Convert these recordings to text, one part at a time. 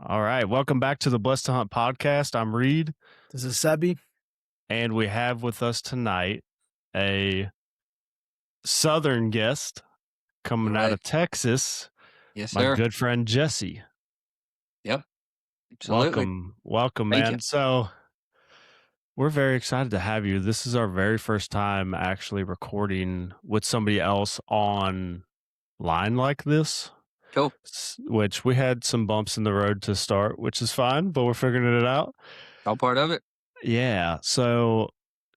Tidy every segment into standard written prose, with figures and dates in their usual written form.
All right. Welcome back to the Blessed to Hunt podcast. I'm Reed, This is Sebi. and we have with us tonight a Southern guest coming out of Texas, Yes, my sir. good friend Jesse. Yep. Absolutely. Welcome, Thank man. you. So we're very excited to have you. This is our very first time actually recording with somebody else online like this. Cool. Which we had some bumps in the road to start, which is fine, but we're figuring it out. All part of it. Yeah. So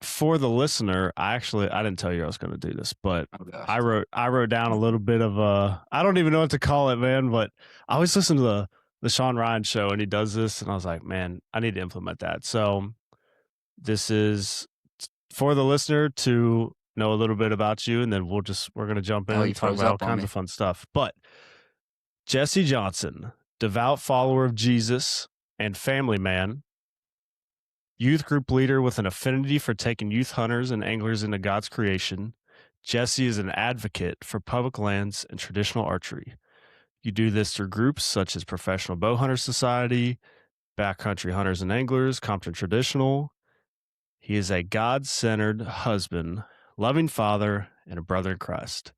for the listener, I didn't tell you I was going to do this, but I wrote down a little bit of I don't even know what to call it, man, but I always listen to the Sean Ryan show and he does this and I was like, man, I need to implement that. So this is for the listener to know a little bit about you, and then we're going to jump in and talk about all kinds of fun stuff. But Jesse Johnson, devout follower of Jesus and family man, youth group leader with an affinity for taking youth hunters and anglers into God's creation, Jesse is an advocate for public lands and traditional archery. You do this through groups such as Professional Bow Hunter Society, Backcountry Hunters and Anglers, Compton Traditional. He is a God-centered husband, loving father, and a brother in Christ.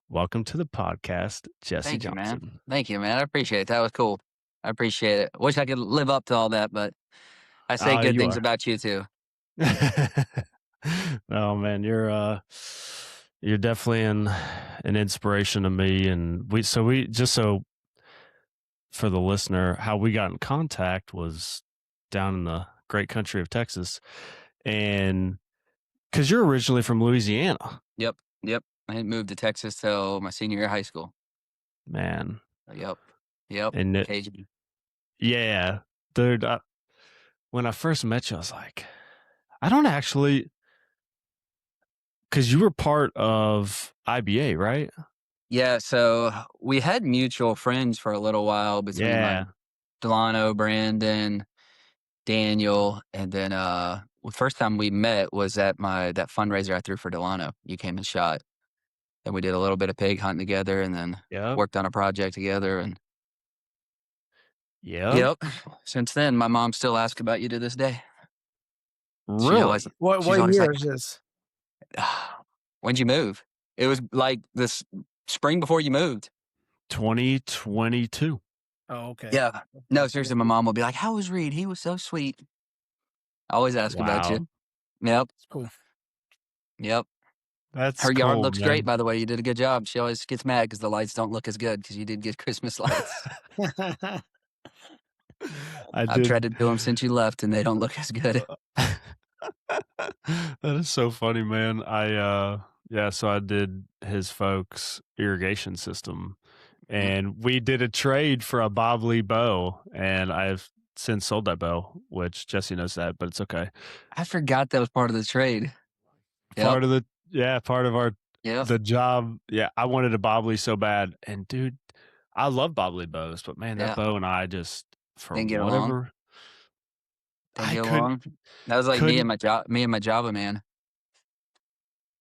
Welcome to the podcast, Jesse Johnson. Thank you, man. I appreciate it. That was cool. I appreciate it. Wish I could live up to all that, but I say good things about you too. No, man, you're definitely an inspiration to me. And for the listener, how we got in contact was down in the great country of Texas, and because you're originally from Louisiana. Yep. I had moved to Texas till my senior year of high school. Man. Yep. And yeah, dude. When I first met you, I was like, I don't actually, because you were part of IBA, right? Yeah. So we had mutual friends for a little while between like Delano, Brandon, Daniel, and then the first time we met was at that fundraiser I threw for Delano. You came and shot, and we did a little bit of pig hunting together, and then worked on a project together. And yep. Since then, my mom still asks about you to this day. Really? What year is this? When'd you move? It was like this spring before you moved. 2022. Oh, okay. Yeah. No, seriously, my mom will be like, "How was Reed? He was so sweet." I always ask about you. Yep. That's cool. Yep. That's her yard looks great, by the way. You did a good job. She always gets mad because the lights don't look as good because you did get Christmas lights. I've tried to do them since you left, and they don't look as good. That is so funny, man. So I did his folks' irrigation system, and we did a trade for a Bob Lee bow, and I've since sold that bow, which Jesse knows that, but it's okay. I forgot that was part of the trade. Part of our the job. Yeah, I wanted a Bob Lee so bad, and dude, I love Bob Lee bows, but man, that bow and I just didn't get along. That was like me and my Java man.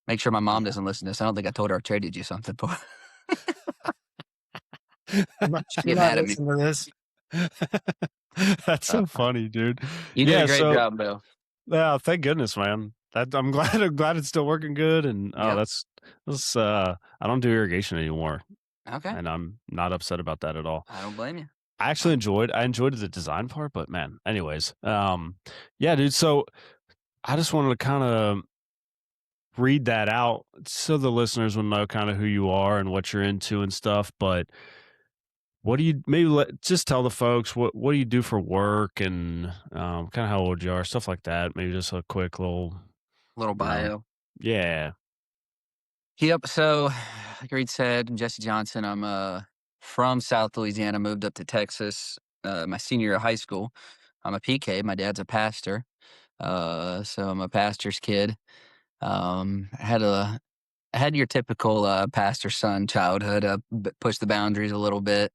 Make sure my mom doesn't listen to this. I don't think I told her I traded you something for. Get mad at me for this. That's so funny, dude. You did a great job, Bill. Yeah, thank goodness, man. I'm glad it's still working good. And I don't do irrigation anymore. Okay. And I'm not upset about that at all. I don't blame you. I actually enjoyed the design part, but man, anyways, yeah, dude. So I just wanted to kind of read that out so the listeners will know kind of who you are and what you're into and stuff. But what do you just tell the folks what do you do for work and kind of how old you are, stuff like that. Maybe just a quick little bio. Yeah. Yep. So, like Reed said, I'm Jesse Johnson. I'm from South Louisiana, moved up to Texas my senior year of high school. I'm a PK. My dad's a pastor. So I'm a pastor's kid. I had your typical pastor son childhood. Pushed the boundaries a little bit.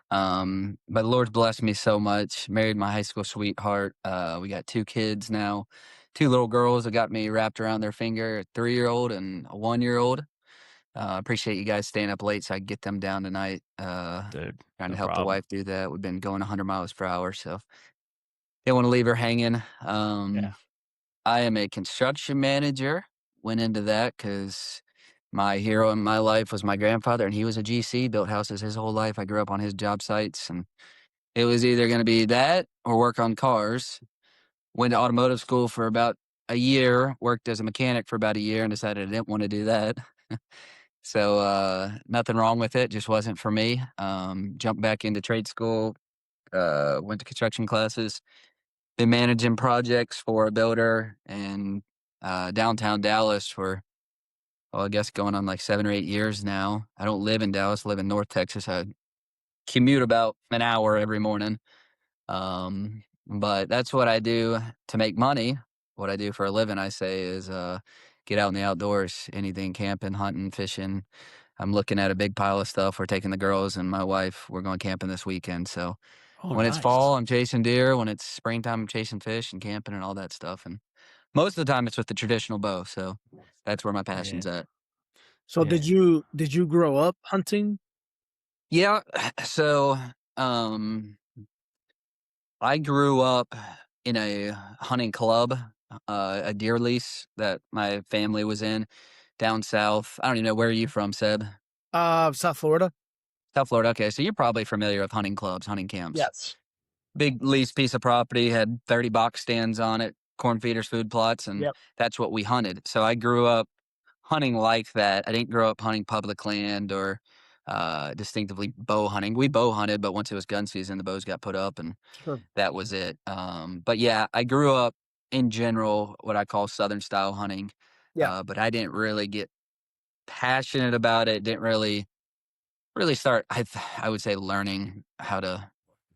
But the Lord's blessed me so much. Married my high school sweetheart. We got 2 kids now, 2 little girls that got me wrapped around their finger, a 3-year-old and a 1-year-old. Appreciate you guys staying up late so I could get them down tonight. Dude, Trying to no help the problem. wife do that. We've been going 100 miles per hour, so didn't want to leave her hanging. Yeah. I am a construction manager. Went into that because my hero in my life was my grandfather, and he was a GC, built houses his whole life. I grew up on his job sites, and it was either going to be that or work on cars. Went to automotive school for about a year, worked as a mechanic for about a year, and decided I didn't want to do that. So nothing wrong with it, just wasn't for me. Jumped back into trade school, went to construction classes, been managing projects for a builder in downtown Dallas for, well, I guess going on like 7 or 8 years now. I don't live in Dallas, I live in North Texas. I commute about an hour every morning. But that's what I do to make money. What I do for a living, I say, is get out in the outdoors, anything camping, hunting, fishing. I'm looking at a big pile of stuff. We're taking the girls and my wife. We're going camping this weekend. So Oh, when it's nice. fall, I'm chasing deer. When it's springtime, I'm chasing fish and camping and all that stuff. And most of the time, it's with the traditional bow. So that's where my Yeah. passion's at. So Yeah. did you grow up hunting? Yeah. So I grew up in a hunting club, a deer lease that my family was in down south. I don't even know, where are you from, Seb? South Florida. South Florida. Okay, so you're probably familiar with hunting clubs, hunting camps. Yes. Big lease piece of property, had 30 box stands on it, corn feeders, food plots, and Yep. that's what we hunted. So I grew up hunting like that. I didn't grow up hunting public land or distinctively bow hunting. We bow hunted, but once it was gun season, the bows got put up and Sure. that was it. But yeah, I grew up in general what I call Southern style hunting, Yeah. but I didn't really get passionate about it. Didn't really start. I would say learning how to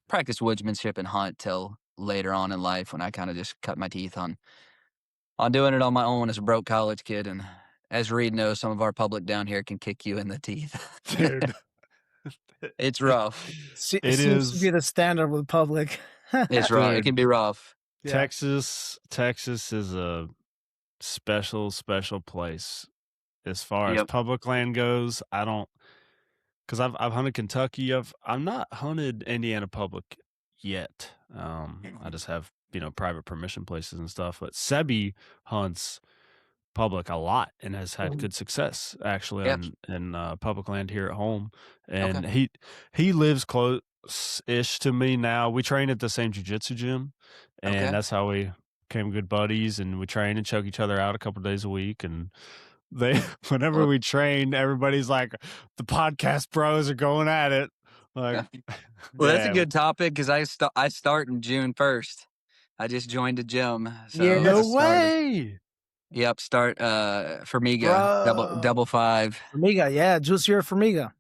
practice woodsmanship and hunt till later on in life when I kind of just cut my teeth on doing it on my own as a broke college kid. And as Reed knows, some of our public down here can kick you in the teeth. Dude. It's rough. It It seems to be is, the standard with public. It's rough. It dude. can be rough. Yeah. Texas is a special place as far as Yep. public land goes. I don't, because I've hunted Kentucky. I'm not hunted Indiana public yet. I just have private permission places and stuff. But Sebi hunts public a lot and has had Mhm. good success actually Yep. in public land here at home. And Okay. he lives close-ish to me now. We train at the same jiu-jitsu gym, and Okay. that's how we became good buddies. And we train and choke each other out a couple days a week. And they, whenever Well, we train, everybody's like, the podcast bros are going at it. Like, well, that's a yeah, good topic because I start in June 1st. I just joined a gym, so Yes. no started. way, Yep, start Formiga Bro. double five. Formiga, yeah, Juicier Formiga.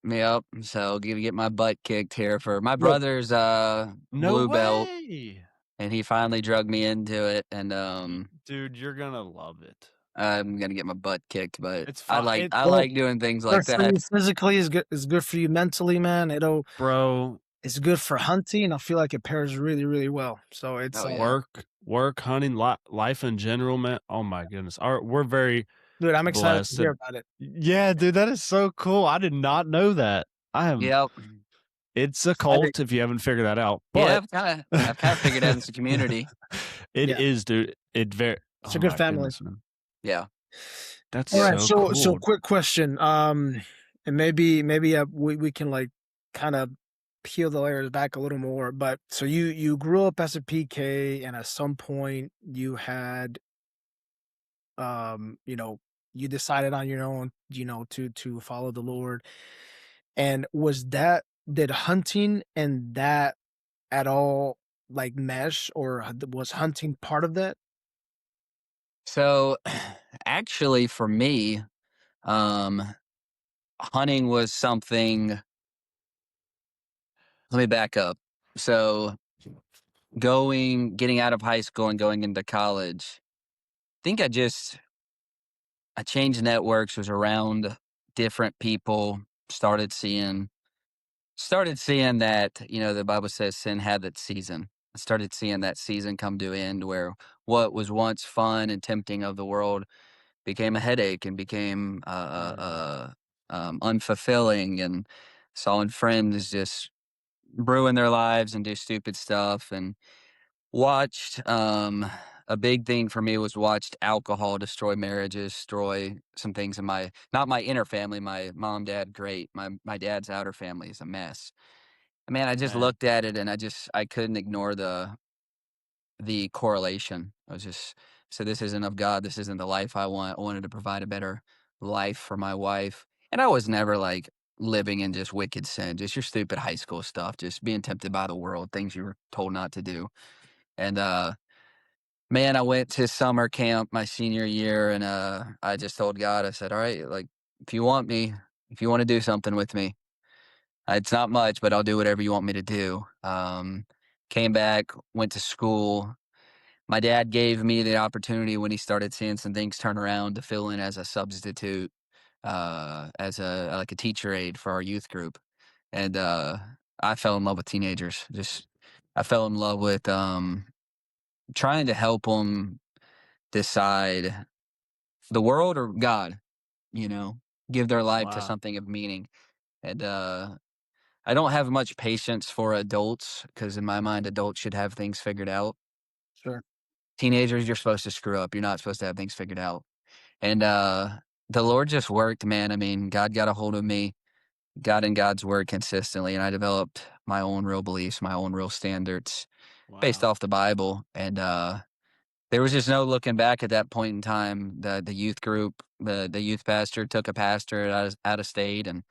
Yep. So gonna get my butt kicked here for my Look, brother's no blue belt, way, and he finally drugged me into it, and dude, you're gonna love it. I'm gonna get my butt kicked, but It's I fine. like It, I look, like doing things good like for you that. physically is good for you mentally, man. bro, It's good for hunting. I feel like it pairs really, really well. So it's Oh yeah. work, hunting, life in general, man. Oh my goodness, we're very dude, I'm excited to blessed. hear about it. Yeah, dude, that is so cool. I did not know that. Yep. It's a I think cult if you haven't figured that out. Yeah, But I've kind of figured out it's a community. it Yeah. is, dude. It very. It's Oh a good my family. goodness, man. Yeah. That's All Yeah. right, so so cool. quick question. And maybe we can like kind of peel the layers back a little more. But so you grew up as a PK, and at some point you had you decided on your own, to follow the Lord. And did hunting and that at all like mesh, or was hunting part of that? So actually for me, um hunting was something. Let me back up. So getting out of high school and going into college, I think I changed networks, was around different people, started seeing that, the Bible says sin had its season. I started seeing that season come to an end where what was once fun and tempting of the world became a headache and became unfulfilling, and saw friends just ruin their lives and do stupid stuff, and watched a big thing for me was watched alcohol destroy marriages, destroy some things in my not my inner family, my mom, dad, great. My dad's outer family is a mess. Man, I just Man, looked at it and I couldn't ignore the correlation. I was just so this isn't of God. This isn't the life I want. I wanted to provide a better life for my wife. And I was never like living in just wicked sin, just your stupid high school stuff, just being tempted by the world, things you were told not to do. And man, I went to summer camp my senior year and I just told God, I said, all right, like if you want me, if you want to do something with me, it's not much, but I'll do whatever you want me to do. Came back, went to school. My dad gave me the opportunity when he started seeing some things turn around to fill in as a substitute, as a like a teacher aide for our youth group, and I fell in love with teenagers. Just I fell in love with trying to help them decide the world or God. You know, give their life to wow. something of meaning, and I don't have much patience for adults because in my mind, adults should have things figured out. Sure. Teenagers, you're supposed to screw up. You're not supposed to have things figured out. And the Lord just worked, man. I mean, God got a hold of me, got in God's word consistently, and I developed my own real beliefs, my own real standards based Wow. off the Bible. And there was just no looking back at that point in time. The youth group, the youth pastor took a pastor out of state, and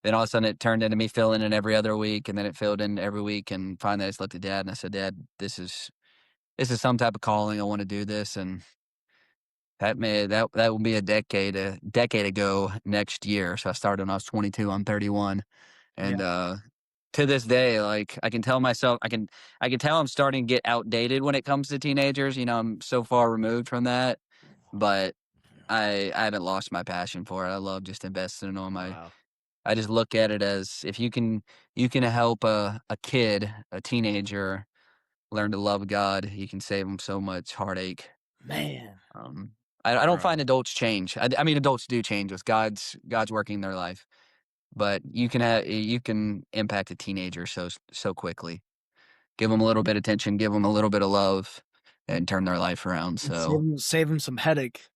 then all of a sudden it turned into me filling in every other week, and then it filled in every week. And finally, I just looked at Dad and I said, "Dad, this is some type of calling. I want to do this." And that will be a decade ago next year. So I started when I was 22. I'm 31, Yeah. and to this day, like I can tell myself, I can tell I'm starting to get outdated when it comes to teenagers. You know, I'm so far removed from that, but I haven't lost my passion for it. I love just investing in them. Wow. I just look at it as if you can help a kid, a teenager, learn to love God, you can save them so much heartache. Man. Um, I don't Bro. find adults change. I mean, adults do change with God's working in their life, but you can impact a teenager so quickly. Give them a little bit of attention, give them a little bit of love, and turn their life around. And So save him some headache.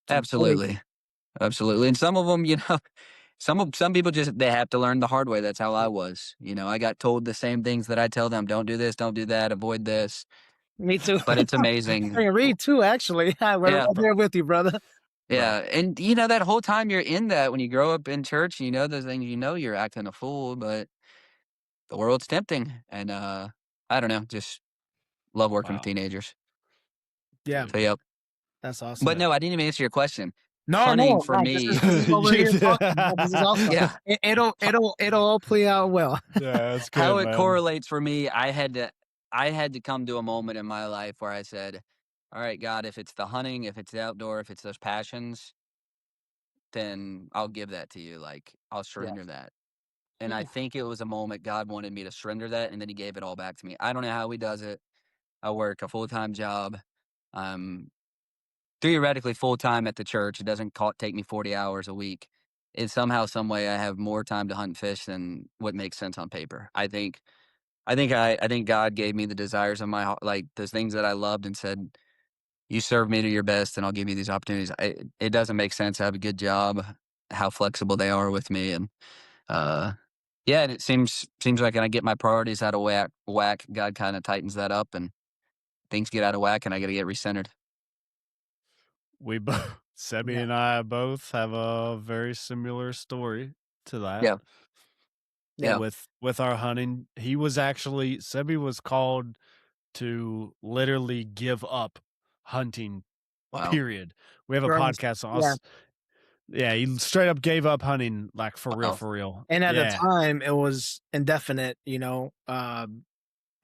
Some headache. absolutely, absolutely. And some of them, some people just they have to learn the hard way. That's how I was. I got told the same things that I tell them: don't do this, don't do that, avoid this. Me too. But it's Hey, amazing. Reed too, actually. We're Yeah, right there with you, brother. Bro. yeah, and that whole time you're in that when you grow up in church, those things, you're acting a fool, but the world's tempting, and I don't know, just love working with Wow. teenagers. Yeah, So yep, that's awesome. but Yeah. no, I didn't even answer your question. No, Hunting no, for no. This is me, this is what we're here talking about. This is awesome. yeah, It'll all play out well. Yeah, that's how good, it man. correlates for me, I had to come to a moment in my life where I said, "All right, God, if it's the hunting, if it's the outdoor, if it's those passions, then I'll give that to you. Like I'll Yeah. surrender that." And I Ooh, think it was a moment God wanted me to surrender that, and then He gave it all back to me. I don't know how He does it. I work a full-time job. I'm theoretically full-time at the church. It doesn't take me 40 hours a week. It's somehow, some way, I have more time to hunt and fish than what makes sense on paper. I think God gave me the desires of my heart, like those things that I loved, and said, "You serve me to your best, and I'll give you these opportunities." It doesn't make sense. I have a good job. How flexible they are with me, and uh, yeah, and it seems like when I get my priorities out of whack, God kind of tightens that up, and things get out of whack, and I got to get recentered. We both, Sebby yeah, and I both have a very similar story to that. Yeah, yeah. yeah. With our hunting, Sebby was called to literally give up hunting. Wow. Period. We have a Gross. podcast on Yeah. us. Yeah, he straight up gave up hunting, like for real, Wow. for real. And at the Yeah, time, it was indefinite,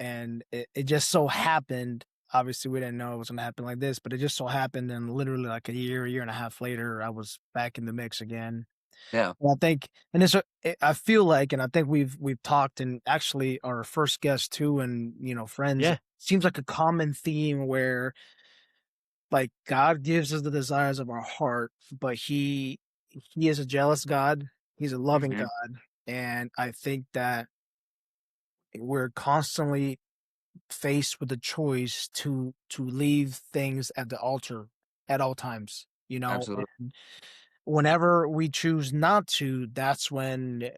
and it just so happened. Obviously, we didn't know it was going to happen like this, but it just so happened, and literally like a year and a half later, I was back in the mix again. Yeah. And I think, and I feel like, and I think we've talked, and actually our first guest too, and friends. yeah, It seems like a common theme where like God gives us the desires of our heart, but he is a jealous God. He's a loving Mhm. God, and I think that we're constantly faced with the choice to leave things at the altar at all times, you know, Absolutely. and whenever we choose not to, that's when,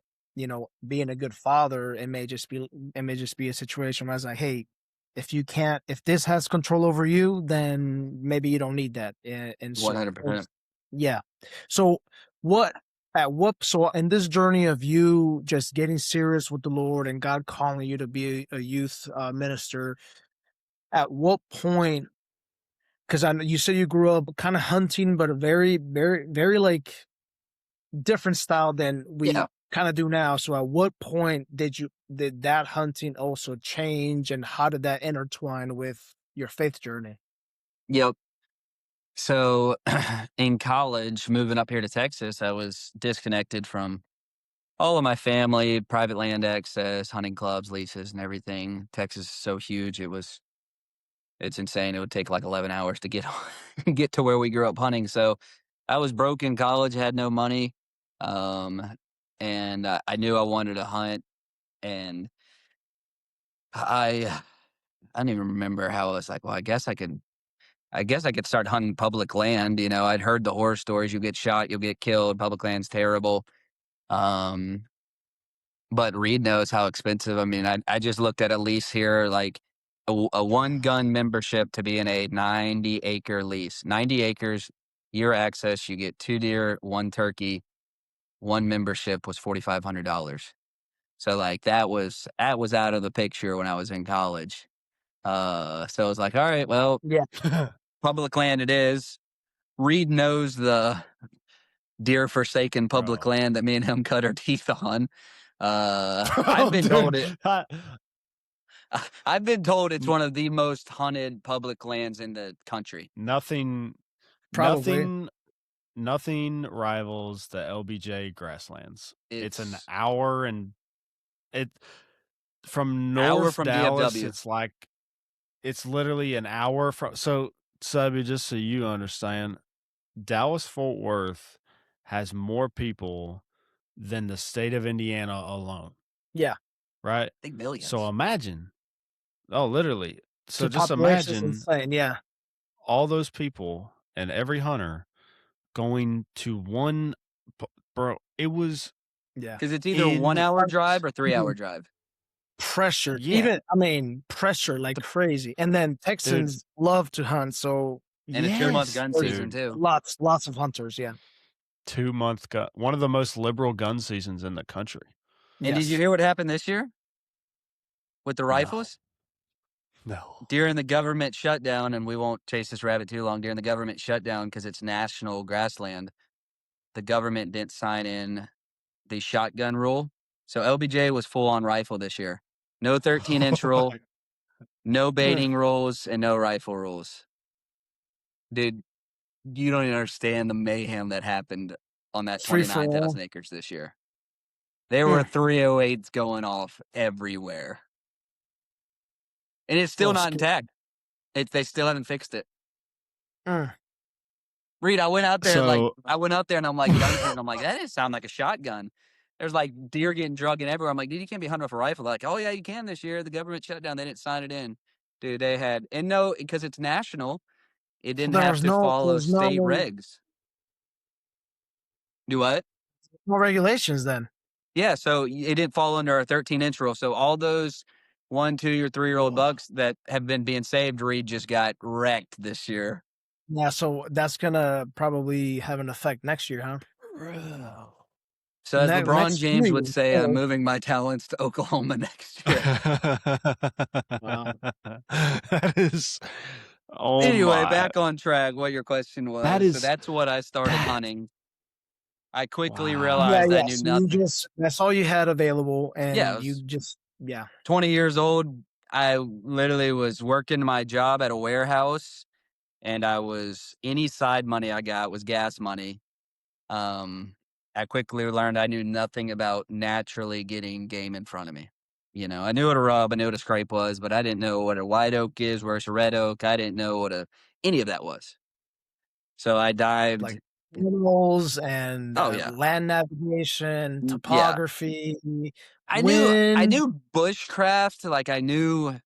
being a good father, it may just be a situation where I was like, hey, if this has control over you, then maybe you don't need that. And so 100%. yeah. So what so in this journey of you just getting serious with the Lord and God calling you to be a youth minister, at what point, because I know you said you grew up kind of hunting, but a very, very, very like different style than we Yeah. kind of do now. So at what point did that hunting also change, and how did that intertwine with your faith journey? Yep. So in college, moving up here to Texas, I was disconnected from all of my family, private land access, hunting clubs, leases, and everything. Texas is so huge. It's insane. It would take like 11 hours to get get to where we grew up hunting. So I was broke in college, had no money. Um, and I knew I wanted to hunt, and I don't even remember how I was like, well, I guess I could start hunting public land. I'd heard the horror stories. You get shot, you'll get killed. Public land's terrible. Um, but Reed knows how expensive. I mean, I just looked at a lease here, like a one gun membership to be in a 90-acre lease. 90 acres, year access. You get 2 deer, one turkey. One membership was $4,500. So like that was out of the picture when I was in college. So I was like, all right, well, Yeah. public land it is. Reed knows the deer forsaken public Bro. land that me and him cut our teeth on. I've Oh, been told dude. it. I've been told it's N- one of the most hunted public lands in the country. nothing, Probably. nothing, nothing rivals the LBJ grasslands. It's an It's hour and it from hour North from Dallas. DFW. It's literally an hour from. So, Subby, just so you understand, Dallas Fort Worth has more people than the state of Indiana alone, Yeah. right? I think So millions. imagine, oh, literally. So The just population is imagine insane. Yeah. all those people and every hunter going to one, bro. It was Yeah. Because it's either in, 1 hour drive or 3 hour Mhm. drive. Pressure. yeah, Even I mean pressure like the crazy. And then dude, Texans love to hunt, so And a 2 month yes, gun there's season dude. too. lots of hunters. Yeah. 2 month gun, one of the most liberal gun seasons in the country. And did you Yes. hear what happened this year with the No, rifles? no. During the government shutdown, and we won't chase this rabbit too long, during the government shutdown, because it's national grassland, the government didn't sign in the shotgun rule. So LBJ was full on rifle this year. No 13-inch rule, no Mm. baiting rules, and no rifle rules. Dude, you don't even understand the mayhem that happened on that Free for all. 29,000 acres this year. There were Mm. 308s going off everywhere. And it's still Well, not intact. They still haven't fixed it. mm. Reed, I went out there So and I'm like gun season. I'm like, that didn't sound like a shotgun. There's like deer getting drugged and everywhere. I'm like, dude, you can't be hunting with a rifle. They're like, oh yeah, you can this year. The government shut down. They didn't sign it in. Dude, they had, and no, because it's national, it So didn't have to follow there's state no regs. Do what? regulations then. Yeah, so it didn't fall under our 13-inch rule. So all those 1, 2, or 3-year-old oh, bucks that have been being saved, Reed, just got wrecked this year. Yeah, so that's gonna probably have an effect next year, huh? bro. So as LeBron Next James would 3 years. say, I'm Oh, moving my talents to Oklahoma next year. wow. That is, oh Anyway, my, back on track, what your question that was. So is that's what I started that. hunting. I quickly Yeah, realized Wow. I yeah. knew So you nothing. just that's all you had available, Yeah, I and you was just yeah. 20 years old. I literally was working my job at a warehouse, and any side money I got was gas money. I quickly learned I knew nothing about naturally getting game in front of me. I knew what a rub, I knew what a scrape was, but I didn't know what a white oak is versus a red oak. I didn't know what any of that was. So I dived. like minerals and Oh yeah, land navigation, yeah. topography, I wind, knew bushcraft, like I knew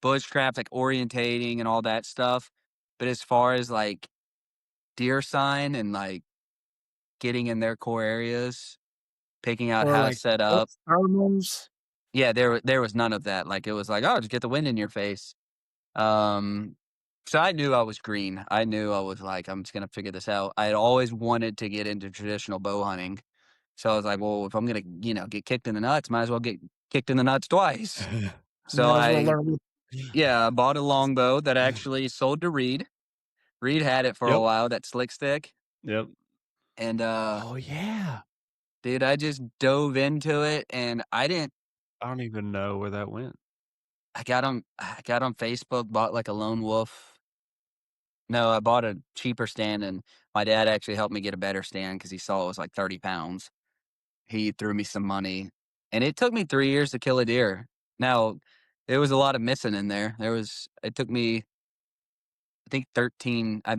bushcraft, like orientating and all that stuff. But as far as like deer sign and like getting in their core areas, picking out or how to like set up, thermals, yeah, there was none of that. Like it was like, oh, just get the wind in your face. Um, so I knew I was green. I knew I was like, I'm just gonna figure this out. I had always wanted to get into traditional bow hunting. So I was like, well, if I'm gonna, get kicked in the nuts, might as well get kicked in the nuts twice. So might as well learn. I bought a longbow that actually sold to Reed. Reed had it for a Yep. while, that slick stick. Yep. And Oh yeah. dude, I just dove into it and I don't even know where that went. I got on Facebook, bought like a lone wolf. No, I bought a cheaper stand and my dad actually helped me get a better stand because he saw it was like 30 pounds. He threw me some money and it took me 3 years to kill a deer. Now, there was a lot of missing in there. It took me, I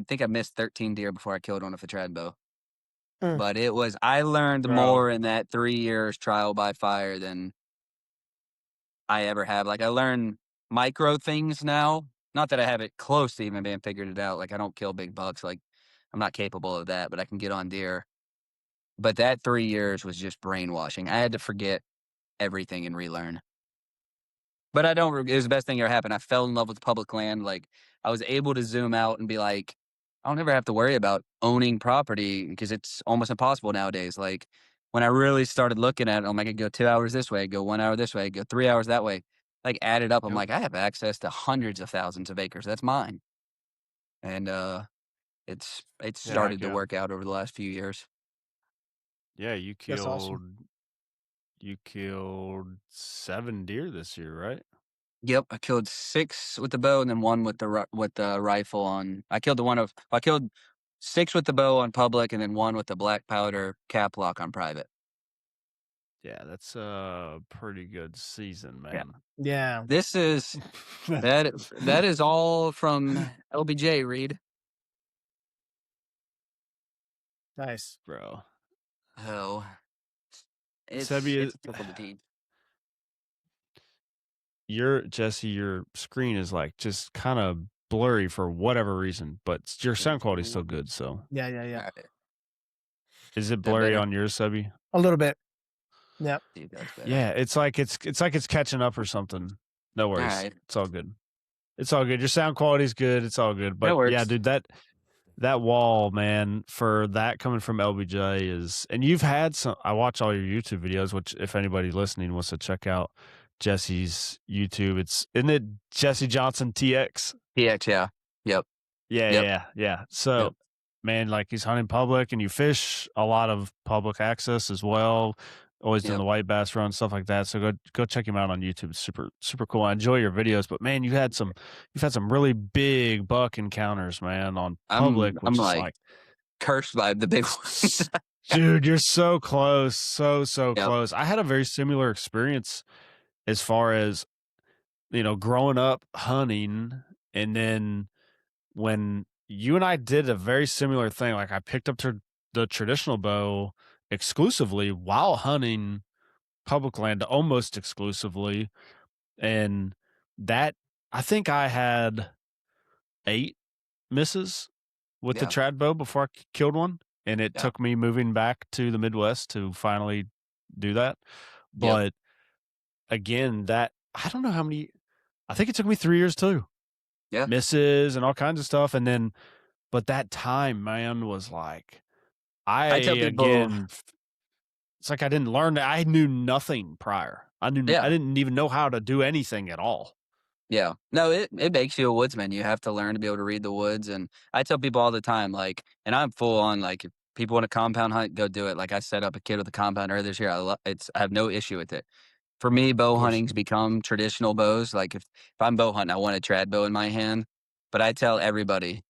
think I missed 13 deer before I killed one with a trad bow. Mm. But I learned Bro. more in that 3 years trial by fire than I ever have. Like I learn micro things now. Not that I have it close to even being figured it out. Like I don't kill big bucks. Like I'm not capable of that, but I can get on deer. But that 3 years was just brainwashing. I had to forget everything and relearn. But I don't. It was the best thing ever happened. I fell in love with public land. Like I was able to zoom out and be like, I don't ever have to worry about owning property because it's almost impossible nowadays. Like when I really started looking at it, I'm like, I could go 2 hours this way, go 1 hour this way, go 3 hours that way. Like added up, I'm Yep. like, I have access to hundreds of thousands of acres. That's mine. And it's Yeah. started to Yeah. work out over the last few years. Yeah. That's awesome. You killed 7 deer this year, right? Yep, I killed 6 with the bow and then 1 with the rifle on. I killed 6 with the bow on public and then 1 with the black powder cap lock on private. Yeah, that's a pretty good season, Yeah. man. Yeah, This is that is all from LBJ, Reed. nice. Bro. Oh, Sebi, it's difficult to teach. Jesse, your screen is like just kind of blurry for whatever reason, but your sound quality is still good. So Yeah, yeah, yeah. Alright, is it that blurry better? on yours, Sebi? A little bit. Yep. See if that's better. Yeah, it's like it's catching up or something. No worries. Alright, It's all good. It's all good. Your sound quality is good. It's all good. But that yeah, works. dude, that wall, man, for that coming from LBJ is, and you've had some. I watch all your YouTube videos, which if anybody listening wants to check out Jesse's YouTube, isn't it Jesse Johnson TX? PX, yeah. Yep, Yeah, yep, yeah, yeah. So, yep, man, like he's hunting public, and you fish a lot of public access as well. Always doing yep. the white bass run, stuff like that. So go check him out on YouTube. It's super super cool. I enjoy your videos, but man, you've had some really big buck encounters, man, on public, I'm which is like like, cursed by the big ones. dude, you're so close, so Yep, close. I had a very similar experience as far as growing up hunting, and then when you and I did a very similar thing, like I picked up the traditional bow exclusively while hunting public land almost exclusively. And that, I think I had 8 misses with the yeah, trad bow before I killed one. And it yeah, took me moving back to the Midwest to finally do that. yep, But again, I don't know how many, I think it took me 3 years too. yeah. Misses and all kinds of stuff. And then, but that time, man, was like, I tell people, it's like I didn't learn that. I knew nothing prior. I yeah, didn't even know how to do anything at all. yeah. No, it makes you a woodsman. You have to learn to be able to read the woods. And I tell people all the time, like, and I'm full on, like, if people want to compound hunt, go do it. Like I set up a kid with a compound earlier this year. I have no issue with it. For me, Of bow course. hunting's become traditional bows. Like if I'm bow hunting, I want a trad bow in my hand. But I tell everybody,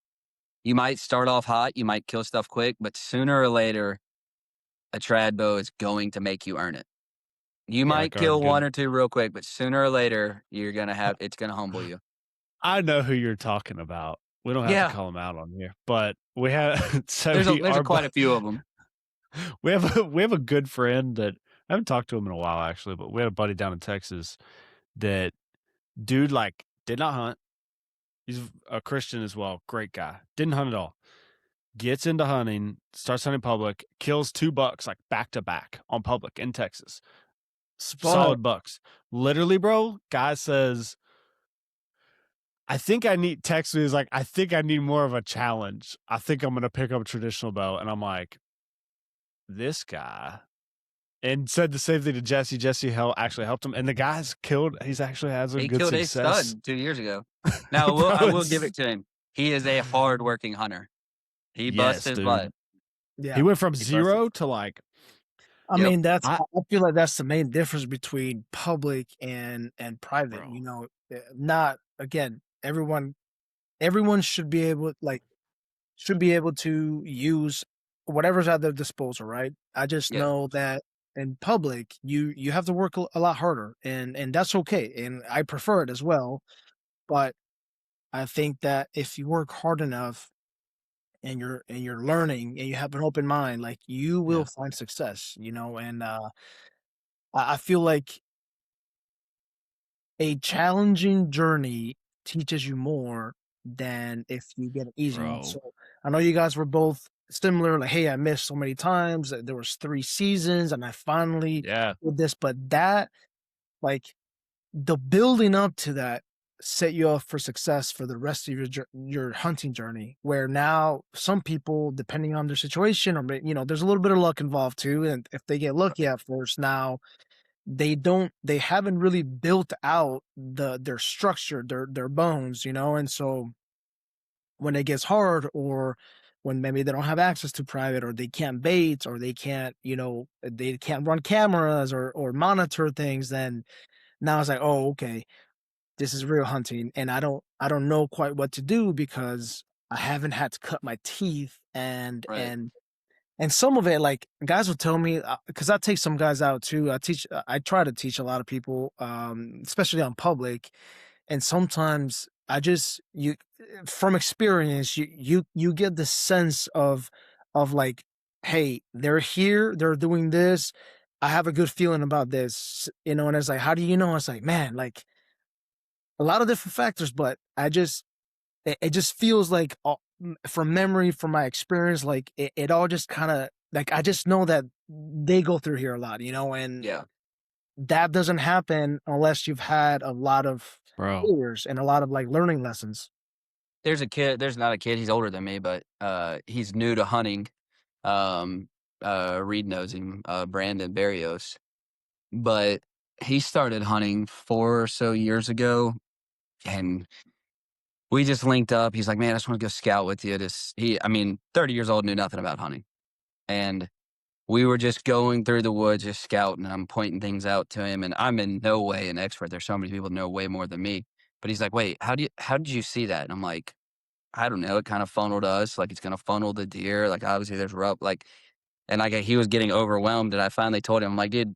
you might start off hot, you might kill stuff quick, but sooner or later, a trad bow is going to make you earn it. You Yeah. might Like our kill one good, or two real quick, but sooner or later, it's gonna humble you. I know who you're talking about We don't have to Yeah. call him out on here, but we have so There's quite a few of them. we have a good friend that I haven't talked to him in a while actually, but we had a buddy down in Texas that dude like did not hunt. He's a Christian as well, great guy. Didn't hunt at all. Gets into hunting, starts hunting public, kills 2 bucks like back to back on public in Texas. Solid bucks. Literally, bro, guy says, I think I need text me is like, I think I need more of a challenge. I think I'm gonna pick up a traditional bow. And I'm like, this guy. And said the same thing to Jesse. Jesse actually helped him. And the guy's killed. He's actually has a He good killed a success. stud 2 years ago. Now, Bro, I will give it to him. He is a hard-working hunter. He busts his dude. butt. Yeah. He went from He 0 to like I Yep. mean, that's I- I feel like that's the main difference between public and private. Bro. You know, not again, everyone should be able to use whatever's at their disposal, right? I just Yeah. know that in public, you have to work a lot harder, and that's okay, and I prefer it as well. But I think that if you work hard enough and you're learning and you have an open mind, like you will Yeah. find success, you know. And I feel like a challenging journey teaches you more than if you get an easy one. Bro. So I know you guys were both similar, like, hey, I missed so many times. There was 3 seasons and I finally Yeah. did this, but that, like, the building up to that set you up for success for the rest of your hunting journey, where now some people, depending on their situation, or you know, there's a little bit of luck involved too, and if they get lucky at first, now they haven't really built out their structure, their bones, you know. And so when it gets hard, or when maybe they don't have access to private, or they can't bait, or they can't, you know, they can't run cameras or monitor things, then now it's like, oh, okay, this is real hunting, and I don't know quite what to do because I haven't had to cut my teeth. And Right. and some of it, like, guys will tell me, because I take some guys out too. I try to teach a lot of people, especially on public. And sometimes from experience, you get the sense of like, hey, they're here, they're doing this. I have a good feeling about this, you know. And it's like, how do you know? It's like, man, like a lot of different factors, but it just feels like, from memory, from my experience, like it all just kind of, like, I just know that they go through here a lot, you know. And Yeah. that doesn't happen unless you've had a lot of Bro. years and a lot of, like, learning lessons. There's not a kid, he's older than me, but he's new to hunting. Reed knows him, Brandon Barrios. But he started hunting 4 or so years ago, and we just linked up. He's like, "Man, I just wanna go scout with you." 30 years old, knew nothing about hunting. And we were just going through the woods, just scouting, and I'm pointing things out to him, and I'm in no way an expert. There's so many people that know way more than me. But he's like, "Wait, how did you see that?" And I'm like, "I don't know. It kinda funneled us, like, it's gonna funnel the deer, like, obviously there's rub," like, and, like, he was getting overwhelmed, and I finally told him, I'm like, "Dude,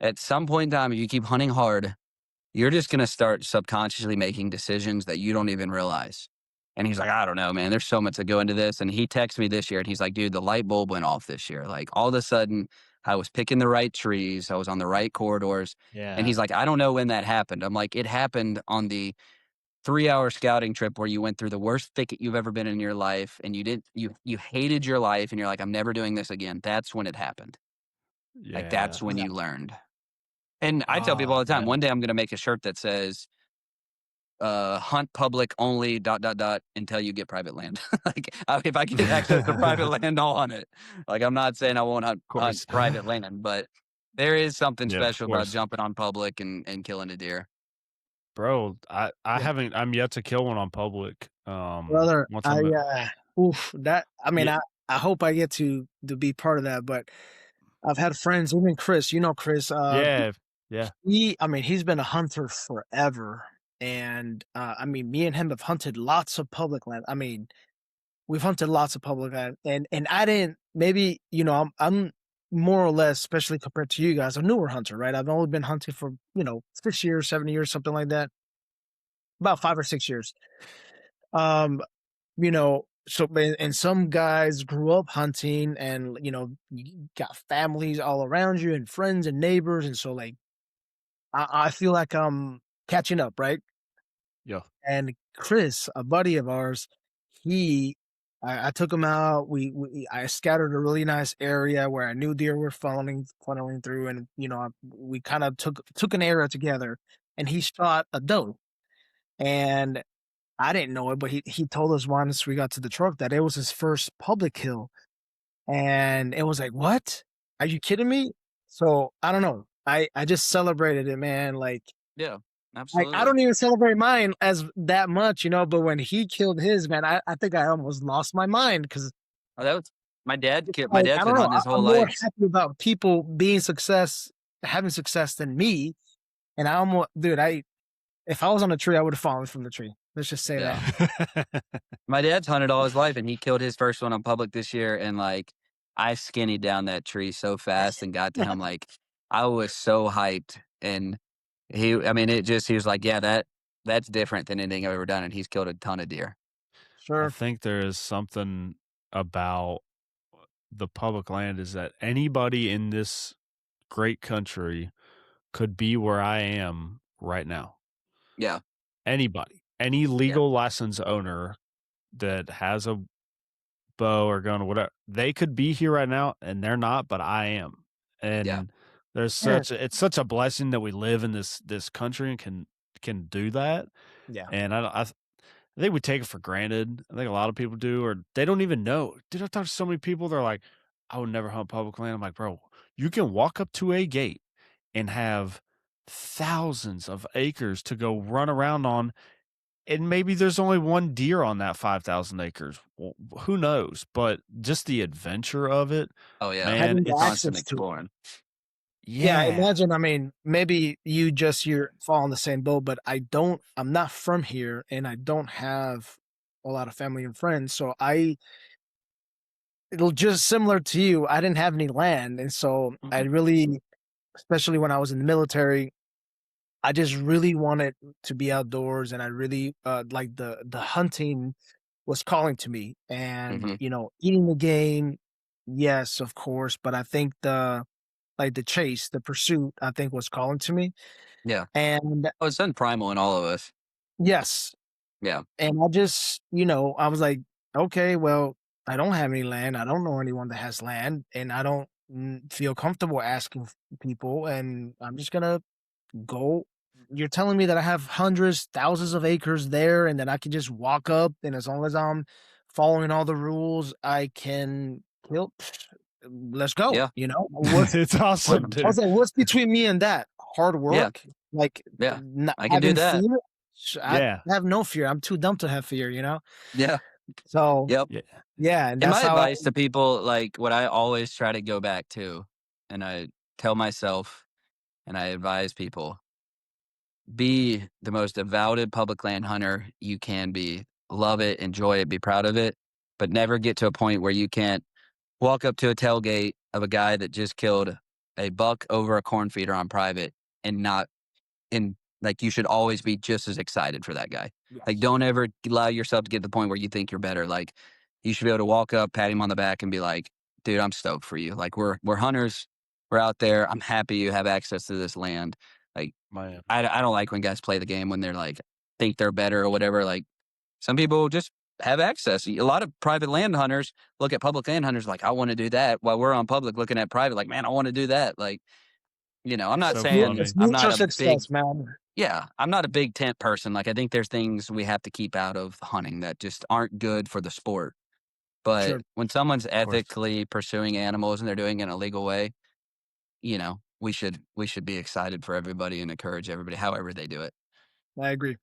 at some point in time, if you keep hunting hard, you're just gonna start subconsciously making decisions that you don't even realize." And he's like, "I don't know, man. There's so much to go into this." And he texted me this year and he's like, "Dude, the light bulb went off this year. Like, all of a sudden, I was picking the right trees. I was on the right corridors." And Yeah. he's like, "I don't know when that happened." I'm like, "It happened on the 3-hour scouting trip where you went through the worst thicket you've ever been in your life, and you hated your life, and you're like, 'I'm never doing this again.' That's when it happened. Like, Yeah. that's when Yeah. you learned." And I tell people Oh, all the time, man. one day I'm gonna make a shirt that says, hunt public only ... until you get private land. Like, if I get access to private land, I'll hunt it. Like, I'm not saying I won't hunt Of course. private land, but there is something Yeah, of special about course. jumping on public and killing a deer. Bro, I Yeah. I'm yet to kill one on public. Brother, Once I'm I mean, yeah, I hope I get to be part of that. But I've had friends, even Chris, you know, Chris, yeah, yeah. I mean, he's been a hunter forever. And I mean, me and him have hunted lots of public land. I mean, we've hunted lots of public land, and I didn't, maybe, you know, I'm more or less, especially compared to you guys, a newer hunter, right? I've only been hunting for, you know, 6 years, 7 years, something like that, about 5 or 6 years. Um, you know, so and some guys grew up hunting, and you got families all around you and friends and neighbors, and so like I feel like I'm catching up, right? Yeah. And Chris, a buddy of ours, he I took him out. I scattered a really nice area where I knew deer were funneling through, and we kind of took an area together. And he shot a doe, and I didn't know it, but he told us once we got to the truck that it was his first public kill, and it was like, what? Are you kidding me? So I don't know. I just celebrated it, man. Yeah, Like, I absolutely. don't even celebrate mine as that much, but when he killed his, man, I think I almost lost my mind because Oh, that was my like, I dad's don't been know, hunting his whole I'm more life. happy about people having success than me, and I almost dude, if I was on a tree, I would've fallen from the tree. Let's just say Yeah. that. My dad's hunted all his life, and he killed his first one on public this year, and, like, I skinnied down that tree so fast and got to him, like, I was so hyped, and I mean, he was like, "Yeah, that's different than anything I've ever done," and he's killed a ton of deer. I Sure. think there is something about the public land is that anybody in this great country could be where I am right now. Yeah, Anybody, any yeah, legal license owner that has a bow or gun or whatever, they could be here right now and they're not, but I am. yeah, And Yeah. it's such a blessing that we live in this country and can do that. Yeah. And I think we take it for granted. I think a lot of people do, or they don't even know. Dude, I talk to so many people, they're like, I would never hunt public land. I'm like, bro, you can walk up to a gate and have thousands of acres to go run around on. And maybe there's only one deer on that 5,000 acres. Well, who knows? But just the adventure of it, oh, yeah, man, Having the it's, constant access to it. exploring. Yeah, yeah. imagine, I mean, maybe you're fall in the same boat, but I'm not from here, and I don't have a lot of family and friends, so it'll just similar to you, I didn't have any land, and so I Mhm. really, especially when I was in the military, I just really wanted to be outdoors, and I really, like the hunting was calling to me, and, Mhm. eating the game, yes, of course, but I think the chase, the pursuit, I think was calling to me, Yeah. and Oh, it's done primal in all of us. yes, Yeah, and I just, I was like, "Okay, well, I don't have any land, I don't know anyone that has land, and I don't, feel comfortable asking people, and I'm just gonna go." You're telling me that I have hundreds, thousands of acres there, and that I can just walk up, and as long as I'm following all the rules, I can kill let's go, yeah, It's awesome, I dude. was like, "What's between me and that? Hard yeah, work? Like, yeah. not I can do having that. fear? I Yeah. have no fear, I'm too dumb to have fear, Yeah, So, yep. Yeah. yeah, and And that's my how I advice to people, like, what I always try to go back to, and I tell myself and I advise people, be the most devoted public land hunter you can be. Love it, enjoy it, be proud of it, but never get to a point where you can't walk up to a tailgate of a guy that just killed a buck over a corn feeder on private and not and like you should always be just as excited for that guy. Like Yes. don't ever allow yourself to get to the point where you think you're better. Like you should be able to walk up, pat him on the back and be like, dude, I'm stoked for you. Like we're hunters. We're out there. I'm happy you have access to this land. Like Man. I don't like when guys play the game when they're like think they're better or whatever. Like some people just have access. A lot of private land hunters look at public land hunters like I want to do that while we're on public looking at private like man I want to do that. Like I'm It's not so saying It's funny. I'm mutual not a big success, man. yeah, I'm not a big tent person. Like, I think there's things we have to keep out of hunting that just aren't good for the sport. But Sure, when someone's Of course. ethically pursuing animals and they're doing it in a legal way, we should be excited for everybody and encourage everybody however they do it. I agree,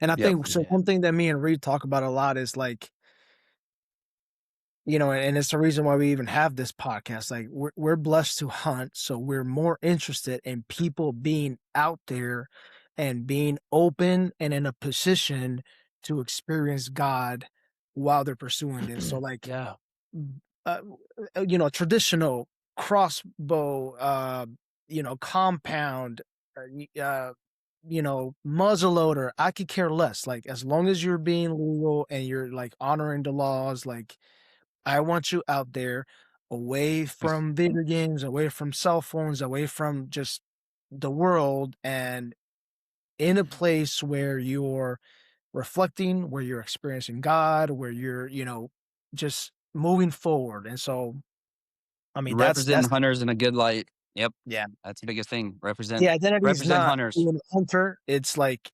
and I Yep. think so Yeah. one thing that me and Reed talk about a lot is, like, and it's the reason why we even have this podcast. Like we're blessed to hunt, so we're more interested in people being out there and being open and in a position to experience God while they're pursuing this. So like, Yeah. uh, traditional crossbow, compound, muzzleloader, I could care less. Like, as long as you're being legal and you're like honoring the laws, like I want you out there away from video games, away from cell phones, away from just the world, and in a place where you're reflecting, where you're experiencing God, where you're, just moving forward. And so, I mean, Representing that's hunters in a good light. Yep, yeah. that's the biggest thing. The identity is Represent not hunters. being a hunter. It's like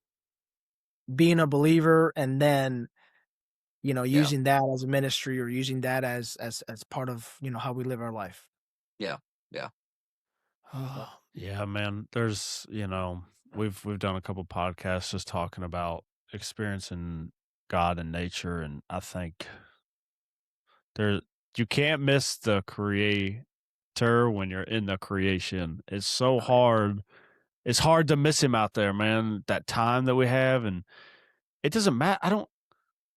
being a believer, and then Yeah, using that as a ministry, or using that as part of how we live our life. yeah, yeah. So, Yeah, man. There's, we've done a couple podcasts just talking about experiencing God and nature, and I think there you can't miss the creator when you're in the creation. It's so oh, yeah. hard. It's hard to miss him out there, man. That time that we have, and it doesn't matter. I don't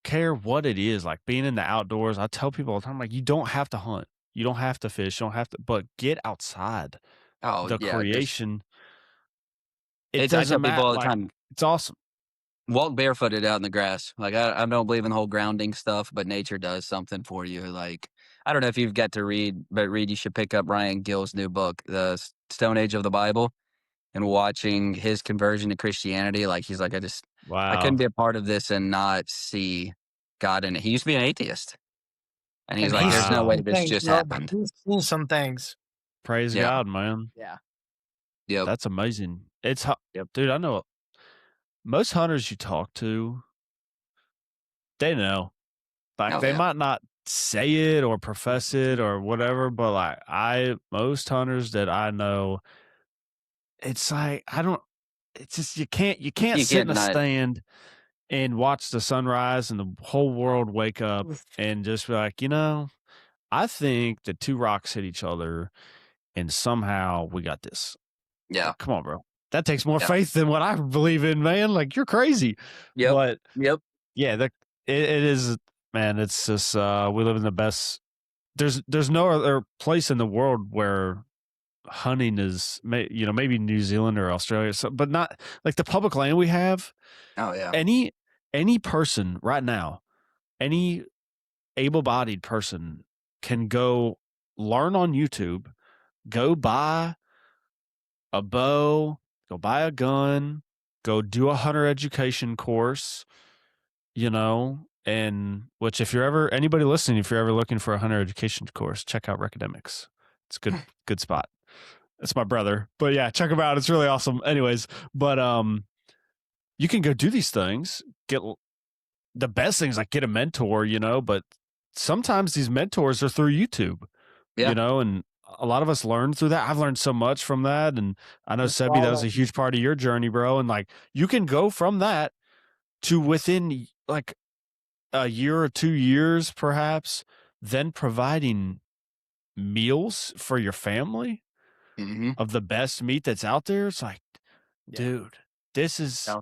care what it is. Like being in the outdoors, I tell people all the time, like you don't have to hunt, you don't have to fish, you don't have to, but get outside. Oh, The yeah, just creation, it it's I tell doesn't people matter. all the Like time, it's awesome. walk barefooted out in the grass. Like, I don't believe in the whole grounding stuff, but nature does something for you. Like, I don't know if you've got to read, but you should pick up Ryan Gill's new book, The Stone Age of the Bible, and watching his conversion to Christianity. Like, he's like, I couldn't Wow. be a part of this and not see God in it. He used to be an aatheist, and he's And like, he's there's seen no Wow. way some this things, just bro. happened. He's seen some things. Praise Yeah. God, man. Yeah. Yep. That's amazing. Yep. Dude, I know most hunters you talk to, they know. Like Oh, they yeah. might not say it or profess it or whatever, but like most hunters that I know, it's like I don't it's just you can't You sit can't in a deny it. stand and watch the sunrise and the whole world wake up and just be like, I think the two rocks hit each other and somehow we got this. Yeah. Like, come on, bro. That takes more Yeah. faith than what I believe in, man. Like you're crazy. Yep. But Yep. yeah, it is, man. It's just we live in the best. There's no other place in the world where hunting is, maybe New Zealand or Australia, but not like the public land we have. Oh, yeah. Any person right now, any able-bodied person can go learn on YouTube, go buy a bow, go buy a gun, go do a hunter education course, and which if you're ever anybody listening, if you're ever looking for a hunter education course, check out Recademics. It's a good spot. It's my brother. But yeah, check him out. It's really awesome. Anyways, but you can go do these things, get the best things like get a mentor, but sometimes these mentors are through YouTube, Yeah. and a lot of us learn through that. I've learned so much from that. And I know No Sebi, that was problem. a huge part of your journey, bro. And like you can go from that to within like a year or 2 years, perhaps, then providing meals for your family Hmm. of the best meat that's out there. It's like, Yeah. dude, this is Yeah.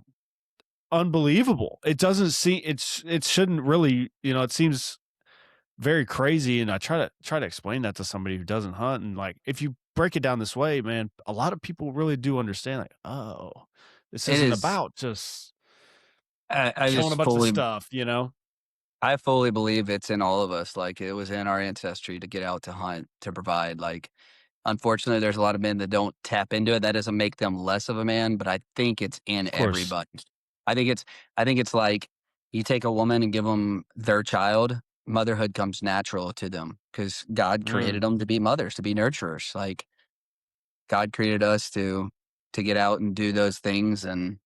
unbelievable. It doesn't seem it shouldn't really, it seems very crazy. And I try to explain that to somebody who doesn't hunt. And like, if you break it down this way, man, a lot of people really do understand, like, oh, this It isn't is. about just I killing a just bunch of fully stuff. I fully believe it's in all of us. Like, it was in our ancestry to get out to hunt, to provide. Like, unfortunately, there's a lot of men that don't tap into it. That doesn't make them less of a man, but I think it's in Of course. everybody. I think it's I think it's like you take a woman and give them their child, motherhood comes natural to them because God created Mm, them to be mothers, to be nurturers. Like, God created us to get out and do those things, and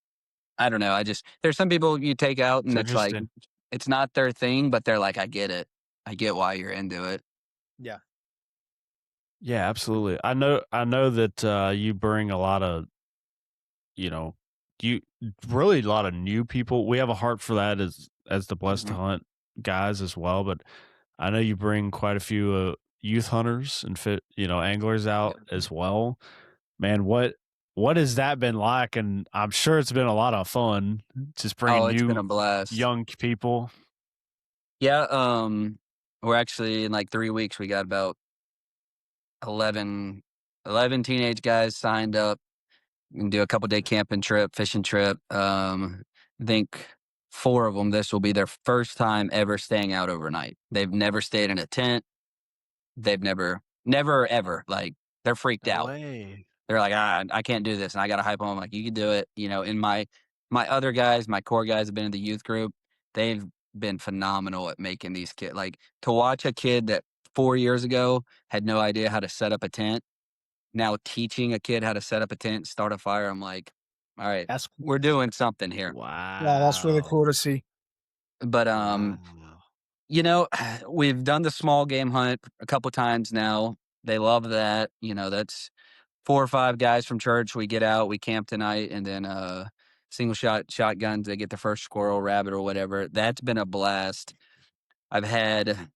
I don't know, there's some people you take out it's and it's like, interesting. it's not their thing, but they're like, "I get it. I get why you're into it." Yeah. Yeah, absolutely. I know that you bring a lot of, you know, you really a lot of new people. We have a heart for that as the Blessed to Mhm. Hunt guys as well, but I know you bring quite a few youth hunters and anglers Yep. out as well. Man, what has that been like? And I'm sure it's been a lot of fun just Oh, bringing it's been new a blast. young people. Yeah, we're actually in, like, 3 weeks, we got about 11 teenage guys signed up. and do a couple day camping trip, fishing trip. I think 4 of them, this will be their first time ever staying out overnight. They've never stayed in a tent. They've never ever, like, they're freaked No out. way. They're like, I can't do this, and I gotta hype them. I'm like, you can do it. And my other guys, my core guys have been in the youth group. They've been phenomenal at making these kids, like, to watch a kid that 4 years ago had no idea how to set up a tent, now teaching a kid how to set up a tent, start a fire. I'm like, all right, That's we're doing something here. yeah, that's really Wow. cool to see. But Wow. we've done the small game hunt a couple times now. They love that. That's 4 or 5 guys from church. We get out, we camp tonight, and then single shotguns. They get the first squirrel, rabbit, or whatever. That's been a blast. I've had,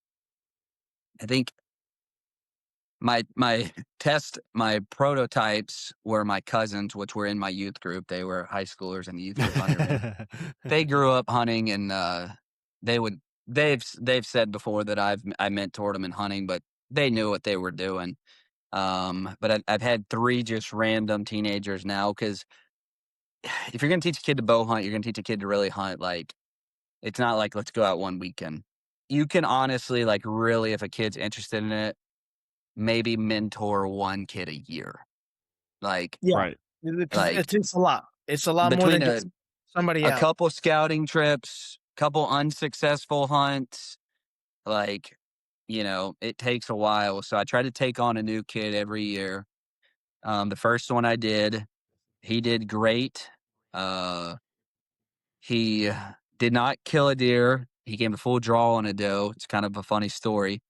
I think, my my prototypes were my cousins, which were in my youth group. They were high schoolers in the youth group under me. They grew up hunting, and they would they've said before that I mentored them in hunting, but they knew what they were doing. But I've had 3 just random teenagers now, because if you're gonna teach a kid to bow hunt, you're gonna teach a kid to really hunt. Like, it's not like, let's go out one weekend. You can honestly, like, really, if a kid's interested in it, maybe mentor 1 kid a year. Like Yeah, Right. because like it's a lot. It's a lot more between than just somebody a out. couple scouting trips, couple unsuccessful hunts, like, it takes a while. So I try to take on a new kid every year. The first one I did, he did great. Uh, he did not kill a deer. He came to full draw on a doe. It's kind of a funny story.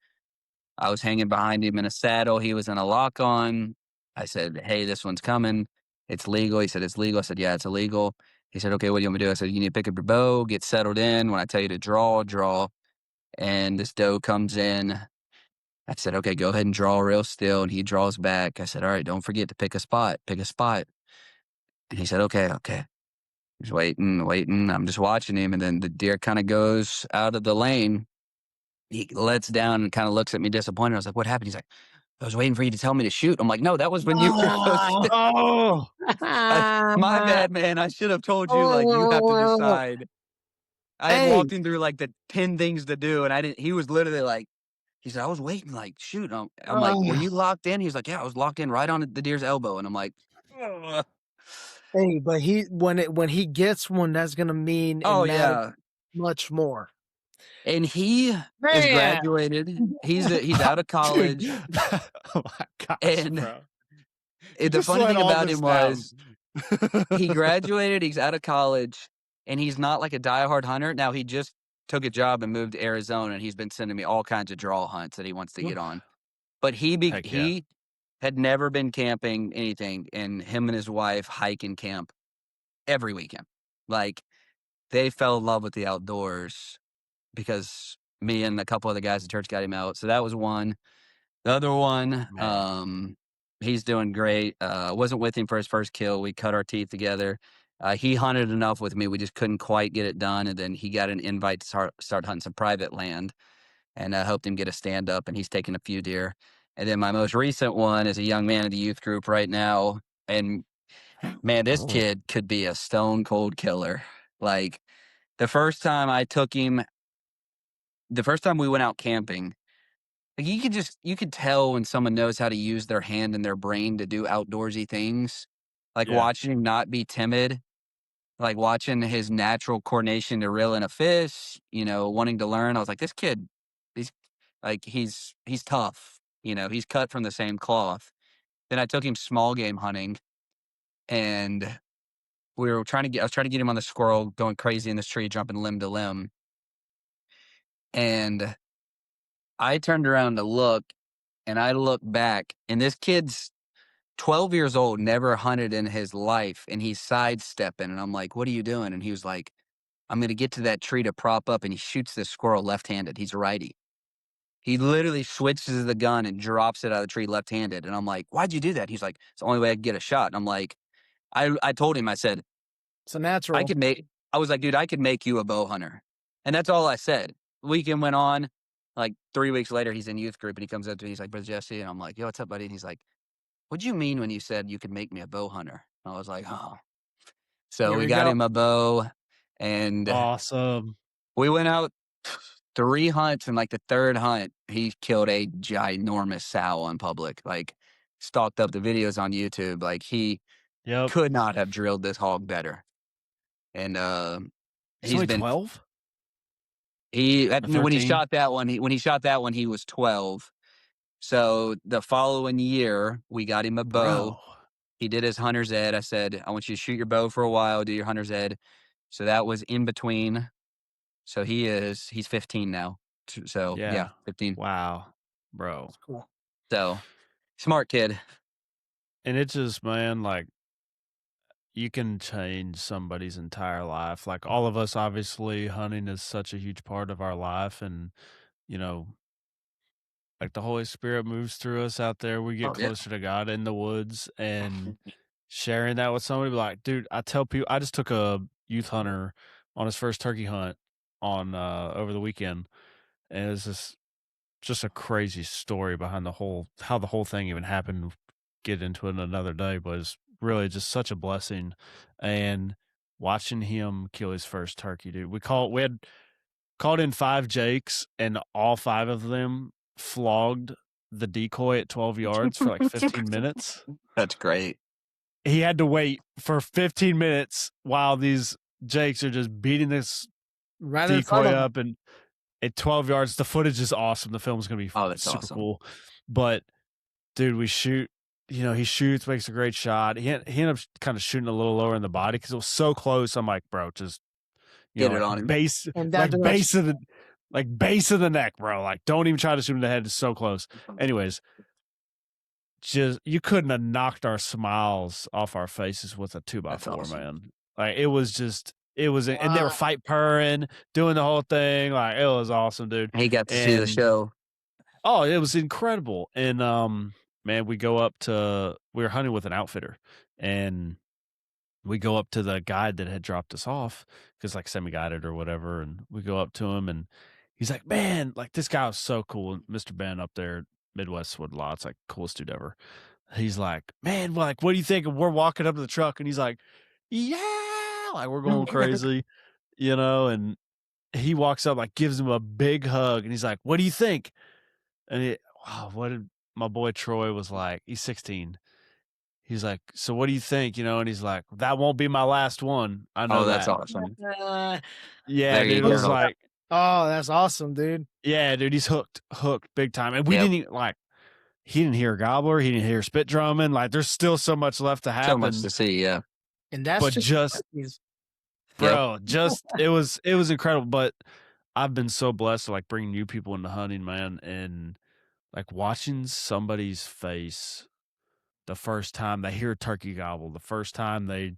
I was hanging behind him in a saddle. He was in a lock on. I said, "Hey, this one's coming. It's legal." He said, "It's legal." I said, "Yeah, it's illegal." He said, "Okay, what do you want me to do?" I said, "You need to pick up your bow, get settled in. When I tell you to draw, draw." And this doe comes in. I said, "Okay, go ahead and draw real still." And he draws back. I said, "All right, don't forget to pick a spot. Pick a spot." And he said, "Okay, okay." He's waiting, waiting. I'm just watching him. And then the deer kind of goes out of the lane. He lets down and kind of looks at me disappointed. I was like, "What happened?" He's like, "I was waiting for you to tell me to shoot." I'm like, "No, that was when you were supposed to." Oh. My bad, man. I should have told you, like, you have to Oh, decide. I had hey, walked him through, like, the 10 things to do, and I didn't. He was literally like, he said, "I was waiting, like, shoot." I'm like, "Were uh, you locked in?" He was like, "Yeah, I was locked in right on the deer's elbow." And I'm like, "Ugh." hey, but when he gets one, that's gonna mean it Oh, matters yeah. much more. And he is Man. graduated. He's out of Dude. college. Oh my gosh, And bro. You the just funny let thing all about this him down. was, he graduated, he's out of college, and he's not like a diehard hunter. Now, he just took a job and moved to Arizona, and he's been sending me all kinds of draw hunts that he wants to get on. But Heck yeah. he had never been camping anything, and him and his wife hike and camp every weekend. Like, they fell in love with the outdoors because me and a couple other guys at church got him out. So that was one. The other one, Man. he's doing great. Wasn't with him for his first kill. We cut our teeth together. He hunted enough with me. We just couldn't quite get it done. And then he got an invite to start hunting some private land, and I helped him get a stand up, and he's taken a few deer. And then my most recent one is a young man in the youth group right now. And man, this Oh. kid could be a stone cold killer. Like, the first time we went out camping, like, you could tell when someone knows how to use their hand and their brain to do outdoorsy things. Like, Yeah. watching him not be timid, like watching his natural coordination to reel in a fish, wanting to learn. I was like, this kid, he's he's tough. He's cut from the same cloth. Then I took him small game hunting, and I was trying to get him on the squirrel, going crazy in this tree, jumping limb to limb. And I turned around to look, and I looked back, and this kid's 12 years old, never hunted in his life, and he's sidestepping, and I'm like, "What are you doing?" And he was like, "I'm gonna get to that tree to prop up," and he shoots this squirrel left-handed. He's a righty. He literally switches the gun and drops it out of the tree left-handed, and I'm like, "Why'd you do that?" He's like, "It's the only way I could get a shot." And I'm like, I told him, I said, It's a "I natural. could make," I was like, "Dude, I could make you a bow hunter." And that's all I said. Weekend went on, like 3 weeks later, he's in youth group, and he comes up to me, he's like, "Brother Jesse," and I'm like, "Yo, what's up, buddy?" And he's like, "What'd you mean when you said you could make me a bow hunter?" I was like, oh. So Here we we got go. him a bow, and Awesome. we went out 3 hunts, and, like, the 3rd hunt, he killed a ginormous sow in public, like, stalked up the videos on YouTube, like, he Yep. could not have drilled this hog better, and, He's he's only been 12 or when he 13. shot that one, he was 12. So, the following year, we got him a bow. Bro. He did his hunter's ed. I said, "I want you to shoot your bow for a while, do your hunter's ed." So that was in between. So he's 15 now. So, yeah, Yeah. 15. Wow. Bro. That's cool. So, smart kid. And it just, man, like, you can change somebody's entire life. Like, all of us, obviously, hunting is such a huge part of our life. And, you know, like the Holy Spirit moves through us out there. We get Oh, yeah. closer to God in the woods, and sharing that with somebody, like, dude, I tell people, I just took a youth hunter on his first turkey hunt on over the weekend, and it's just a crazy story behind how the whole thing even happened. Get into it another day, but it's really just such a blessing. And watching him kill his first turkey, dude. We had called in 5 jakes, and all 5 of them flogged the decoy at 12 yards for like 15 minutes. That's great. He had to wait for 15 minutes while these jakes are just beating this Right in front decoy of him. up, and at 12 yards, the footage is awesome. The film's going to be Oh, that's super awesome. cool. But dude, we shoot, he shoots, makes a great shot. He ended up kind of shooting a little lower in the body because it was so close. I'm like, bro, just, Get it like on him. base, In that like direction. base of the neck, bro. Like, don't even try to shoot in the head. It's so close. Anyways, just, you couldn't have knocked our smiles off our faces with a 2x4, awesome. man. Like, it was and they were Wow. fight purring, doing the whole thing. Like, it was awesome, dude. He got to see the And show. oh, it was incredible. And man, we were hunting with an outfitter, and we go up to the guide that had dropped us off, because like semi-guided or whatever, and we go up to him, and he's like, man, like, this guy was so cool. Mr. Ben up there, Midwest Woodlots, like, coolest dude ever. He's like, man, like, what do you think? And we're walking up to the truck, and he's like, yeah, like, we're going crazy, and he walks up, like, gives him a big hug, and he's like, what do you think? And what did my boy Troy was like? He's 16. He's like, so what do you think? And he's like, that won't be my last one. I know Oh, that's that. awesome. Yeah, There you dude. It was go. like, Oh, that's awesome, dude. yeah, dude. He's hooked big time. And we Yep. didn't even, like, he didn't hear a gobbler. He didn't hear spit drumming. Like, there's still so much left to So much happen. to see, yeah. And that's But just bro, it was incredible. But I've been so blessed to, like, bring new people into hunting, man, and like watching somebody's face the first time they hear a turkey gobble, the first time they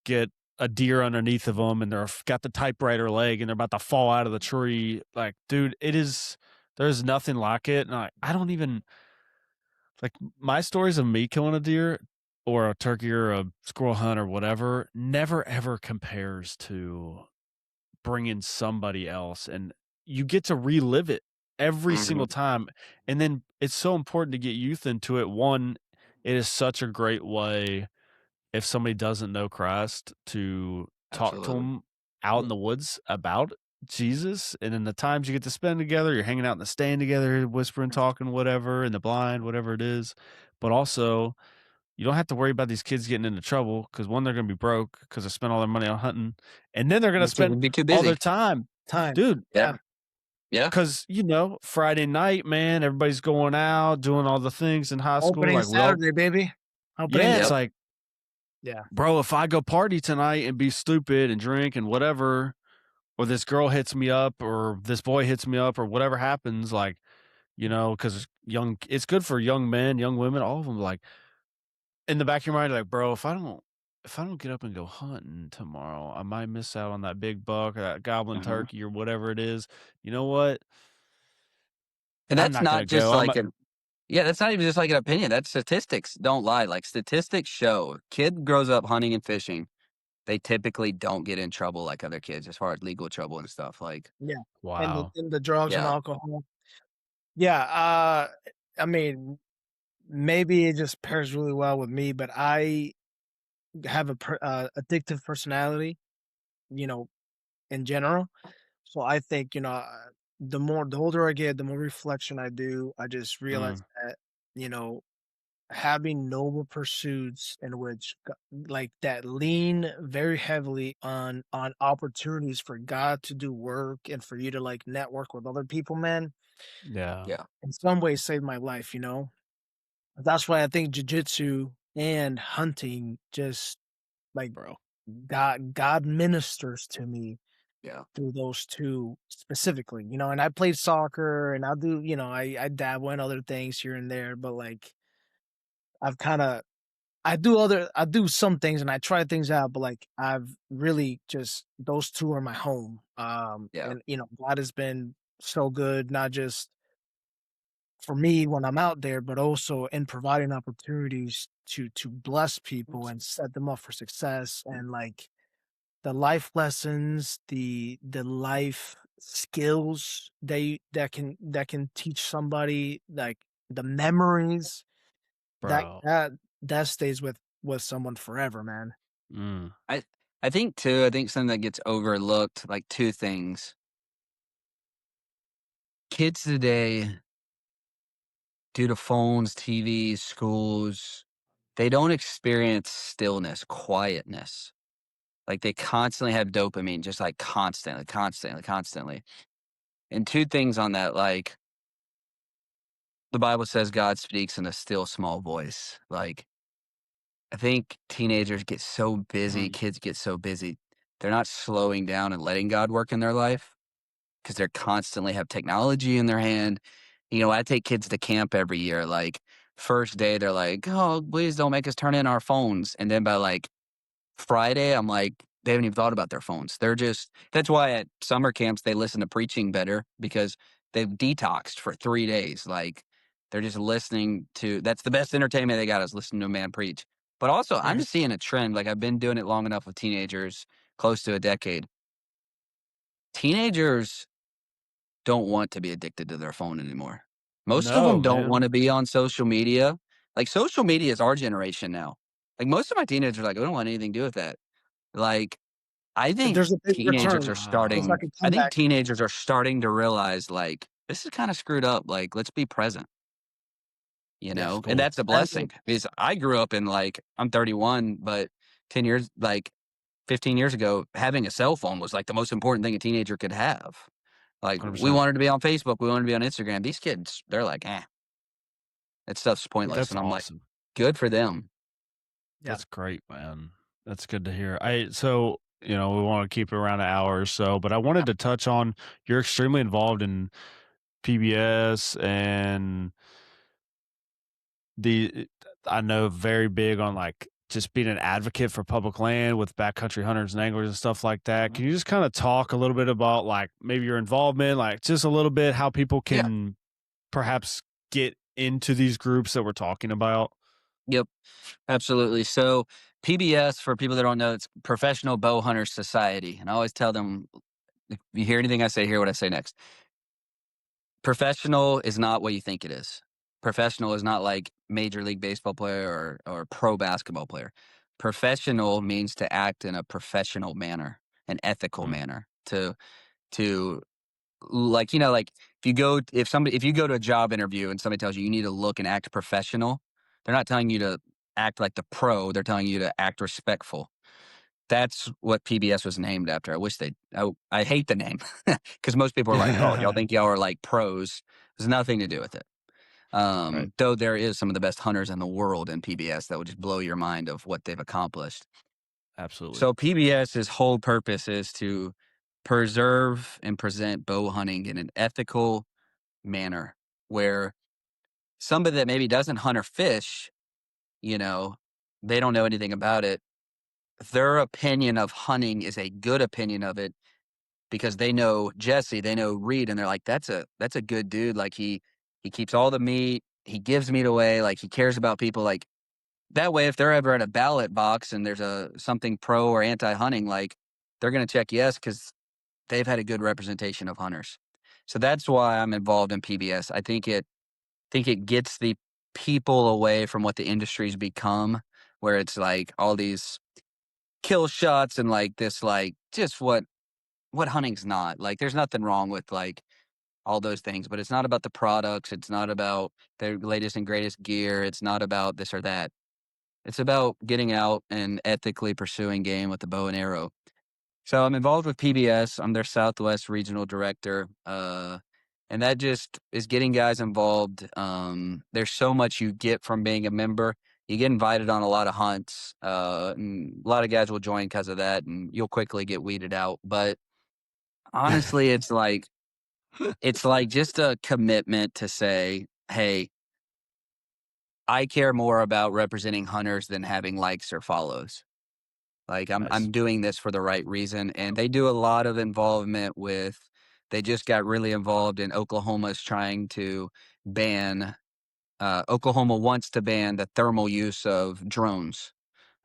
get a deer underneath of them, and they're got the typewriter leg, and they're about to fall out of the tree. Like, dude, there's nothing like it. And I don't even, like, my stories of me killing a deer or a turkey or a squirrel hunt or whatever never ever compares to bringing somebody else, and you get to relive it every single time. And then it's so important to get youth into it. One, it is such a great way, if somebody doesn't know Christ, to talk to Absolutely. them out in the woods about Jesus. And in the times you get to spend together, you're hanging out in the stand together, whispering, talking, whatever, in the blind, whatever it is. But also, you don't have to worry about these kids getting into trouble, because one, they're going to be broke because they spent all their money on hunting, and then they're going to spend Be too all busy. their time, time. dude. Yeah. Yeah. Because Friday night, man, everybody's going out doing all the things in high school. Opening Like, Saturday, baby. Opening. yeah, it's Yep. like, Yeah. bro, if I go party tonight and be stupid and drink and whatever, or this girl hits me up, or this boy hits me up, or whatever happens, like, because it's good for young men, young women, all of them. Like, in the back of your mind, like, bro, if I don't get up and go hunting tomorrow, I might miss out on that big buck or that goblin turkey or whatever it is. You know what? And I'm that's not gonna not just go. like that's not even just like an opinion. That's statistics. Don't lie. Like, statistics show kid grows up hunting and fishing. They typically don't get in trouble like other kids as far as legal trouble and stuff. Like, Yeah. Wow. And the drugs and Yeah. alcohol. Yeah. I mean, maybe it just pairs really well with me, but I have a addictive personality, you know, in general. So I think, the older I get, the more reflection I do, I just realize Mm, that, you know, having noble pursuits in which like that lean very heavily on opportunities for God to do work and for you to like network with other people, man, yeah, Yeah. in some ways saved my life, you know? That's why I think jujitsu and hunting just like bro. God ministers to me Yeah. through those 2 specifically, and I played soccer and I do, I dabble in other things here and there, but like I've kinda I do some things and I try things out, but like I've really just those 2 are my home. Yeah. And God has been so good, not just for me when I'm out there, but also in providing opportunities to bless people and set them up for success and like the life lessons, the life skills that can teach somebody, like the memories that Bro. that that stays with someone forever, man. Mm, I I think too, I think something that gets overlooked, like 2 things. Kids today, due to phones, TVs, schools, they don't experience stillness, quietness. Like, they constantly have dopamine, just, like, constantly, constantly, constantly. And 2 things on that, like, the Bible says God speaks in a still small voice. Like, I think teenagers get so busy, mm, kids get so busy, they're not slowing down and letting God work in their life. 'Cause they're constantly have technology in their hand. I take kids to camp every year, like, first day, they're like, "Oh, please don't make us turn in our phones," and then by, like, Friday, I'm like, they haven't even thought about their phones. They're just that's why at summer camps, they listen to preaching better because they've detoxed for 3 days, like, they're just listening to that's the best entertainment they got is listening to a man preach. But also, I'm Right. just seeing a trend, like, I've been doing it long enough with teenagers, close to a decade. Teenagers don't want to be addicted to their phone anymore. Most of no, them don't man. wanna be on social media. Like, social media is our generation now. Like, most of my teenagers are like, "I don't want anything to do with that." Like, I think There's a big return. It's like a I think comeback. teenagers are starting to realize, like, "This is kinda screwed up, like, let's be present," Yeah. That's And cool. that's a And blessing because I grew up in, like I'm 31, but 10 years like, 15 years ago, having a cell phone was, like, the most important thing a teenager could have. Like, we 100%. wanted to be on Facebook, we wanted to be on Instagram. These kids, they're like, "Eh, that stuff's yeah, pointless," That's and I'm like, awesome. "Good for them." yeah. That's great, man. That's good to hear. We want to keep it around an hour or so, but I wanted to touch on you're extremely involved in PBS and the I know very big on like just being an advocate for public land with backcountry hunters and anglers and stuff like that. Mhm. Can you just kind of talk a little bit about like maybe your involvement, like just a little bit how people Yeah. can perhaps get into these groups that we're talking about? Yep, absolutely. So, PBS, for people that don't know, it's Professional Bow Hunters Society, and I always tell them, if you hear anything I say, hear what I say next. Professional is not what you think it is. Professional is not like Major League Baseball player or pro basketball player. Professional means to act in a professional manner, an ethical Mm, manner, to like, like if you go to a job interview and somebody tells you you need to look and act professional, they're not telling you to act like the pro, they're telling you to act respectful. That's what PBS was named after. I wish I hate the name because most people are like, "Oh, y'all think y'all are like pros." There's nothing to do with it. right. Though there is some of the best hunters in the world in PBS that would just blow your mind of what they've accomplished. Absolutely. So PBS's whole purpose is to preserve and present bow hunting in an ethical manner where somebody that maybe doesn't hunt or fish, you know, they don't know anything about it. Their opinion of hunting is a good opinion of it because they know Jesse, they know Reed, and they're like, that's a good dude. Like he keeps all the meat, he gives meat away, like he cares about people. Like that way, if they're ever at a ballot box and there's a something pro or anti hunting, like they're gonna check yes because they've had a good representation of hunters. So that's why I'm involved in PBS. I think it gets the people away from what the industry's become, where it's like all these kill shots and like this, like just what hunting's not. Like, there's nothing wrong with like all those things, but it's not about the products. It's not about the latest and greatest gear. It's not about this or that. It's about getting out and ethically pursuing game with the bow and arrow. So I'm involved with PBS. I'm their Southwest regional director. And that just is getting guys involved. There's so much you get from being a member. You get invited on a lot of hunts. And a lot of guys will join because of that, and you'll quickly get weeded out. But honestly, it's like just a commitment to say, hey, I care more about representing hunters than having likes or follows. Like, Nice. I'm doing this for the right reason, and they do a lot of involvement with. They just got really involved in Oklahoma's trying to ban. Oklahoma wants to ban the thermal use of drones,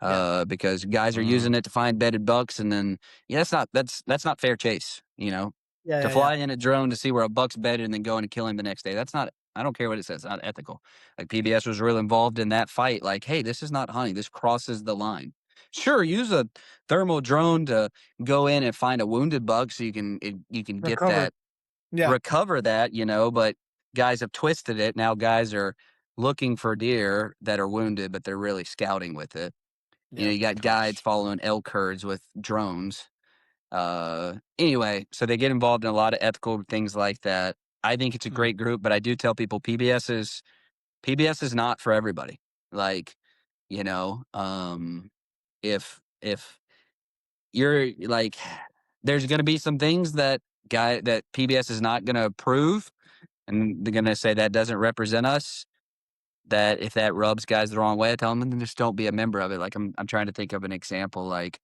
Yeah. because guys are Mm, using it to find bedded bucks, and then yeah, that's not fair chase. You know, Yeah, to yeah, yeah. fly in a drone to see where a buck's bedded and then go in and kill him the next day. That's not. I don't care what it says. It's not ethical. Like, PBS was real involved in that fight. Like, hey, this is not hunting. This crosses the line. Sure, use a thermal drone to go in and find a wounded buck so you can get Recover. that, Yeah. recover that, but guys have twisted it. Now guys are looking for deer that are wounded, but they're really scouting with it. Yeah. You got guides following elk herds with drones. Anyway, so they get involved in a lot of ethical things like that. I think it's a mm, great group, but I do tell people PBS is not for everybody. Like, you know, if you're like, there's going to be some things that PBS is not going to approve, and they're going to say that doesn't represent us. That if that rubs guys the wrong way, I tell them, then just don't be a member of it. Like, I'm trying to think of an example, like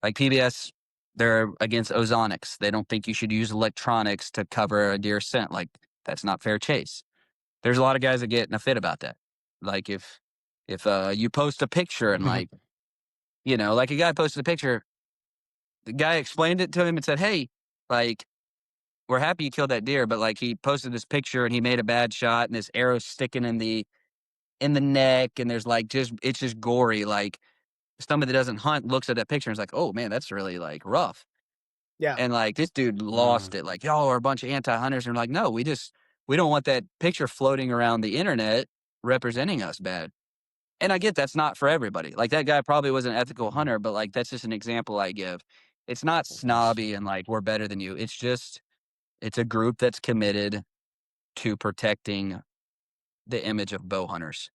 PBS, they're against ozonics. They don't think you should use electronics to cover a deer scent. Like, that's not fair chase. There's a lot of guys that get in a fit about that. Like, if you post a picture and like, like a guy posted a picture, the guy explained it to him and said, hey, like, we're happy you killed that deer, but like, he posted this picture and he made a bad shot and this arrow sticking in the neck, and there's like, it's just gory. Like, somebody that doesn't hunt looks at that picture and is like, oh man, that's really like rough. Yeah. And like, this dude mm. lost it. Like, y'all are a bunch of anti-hunters. And we're like, no, we don't want that picture floating around the internet representing us bad. And I get that's not for everybody. Like, that guy probably was an ethical hunter, but like, that's just an example I give. It's not Nice. snobby and like, we're better than you. It's a group that's committed to protecting the image of bow hunters.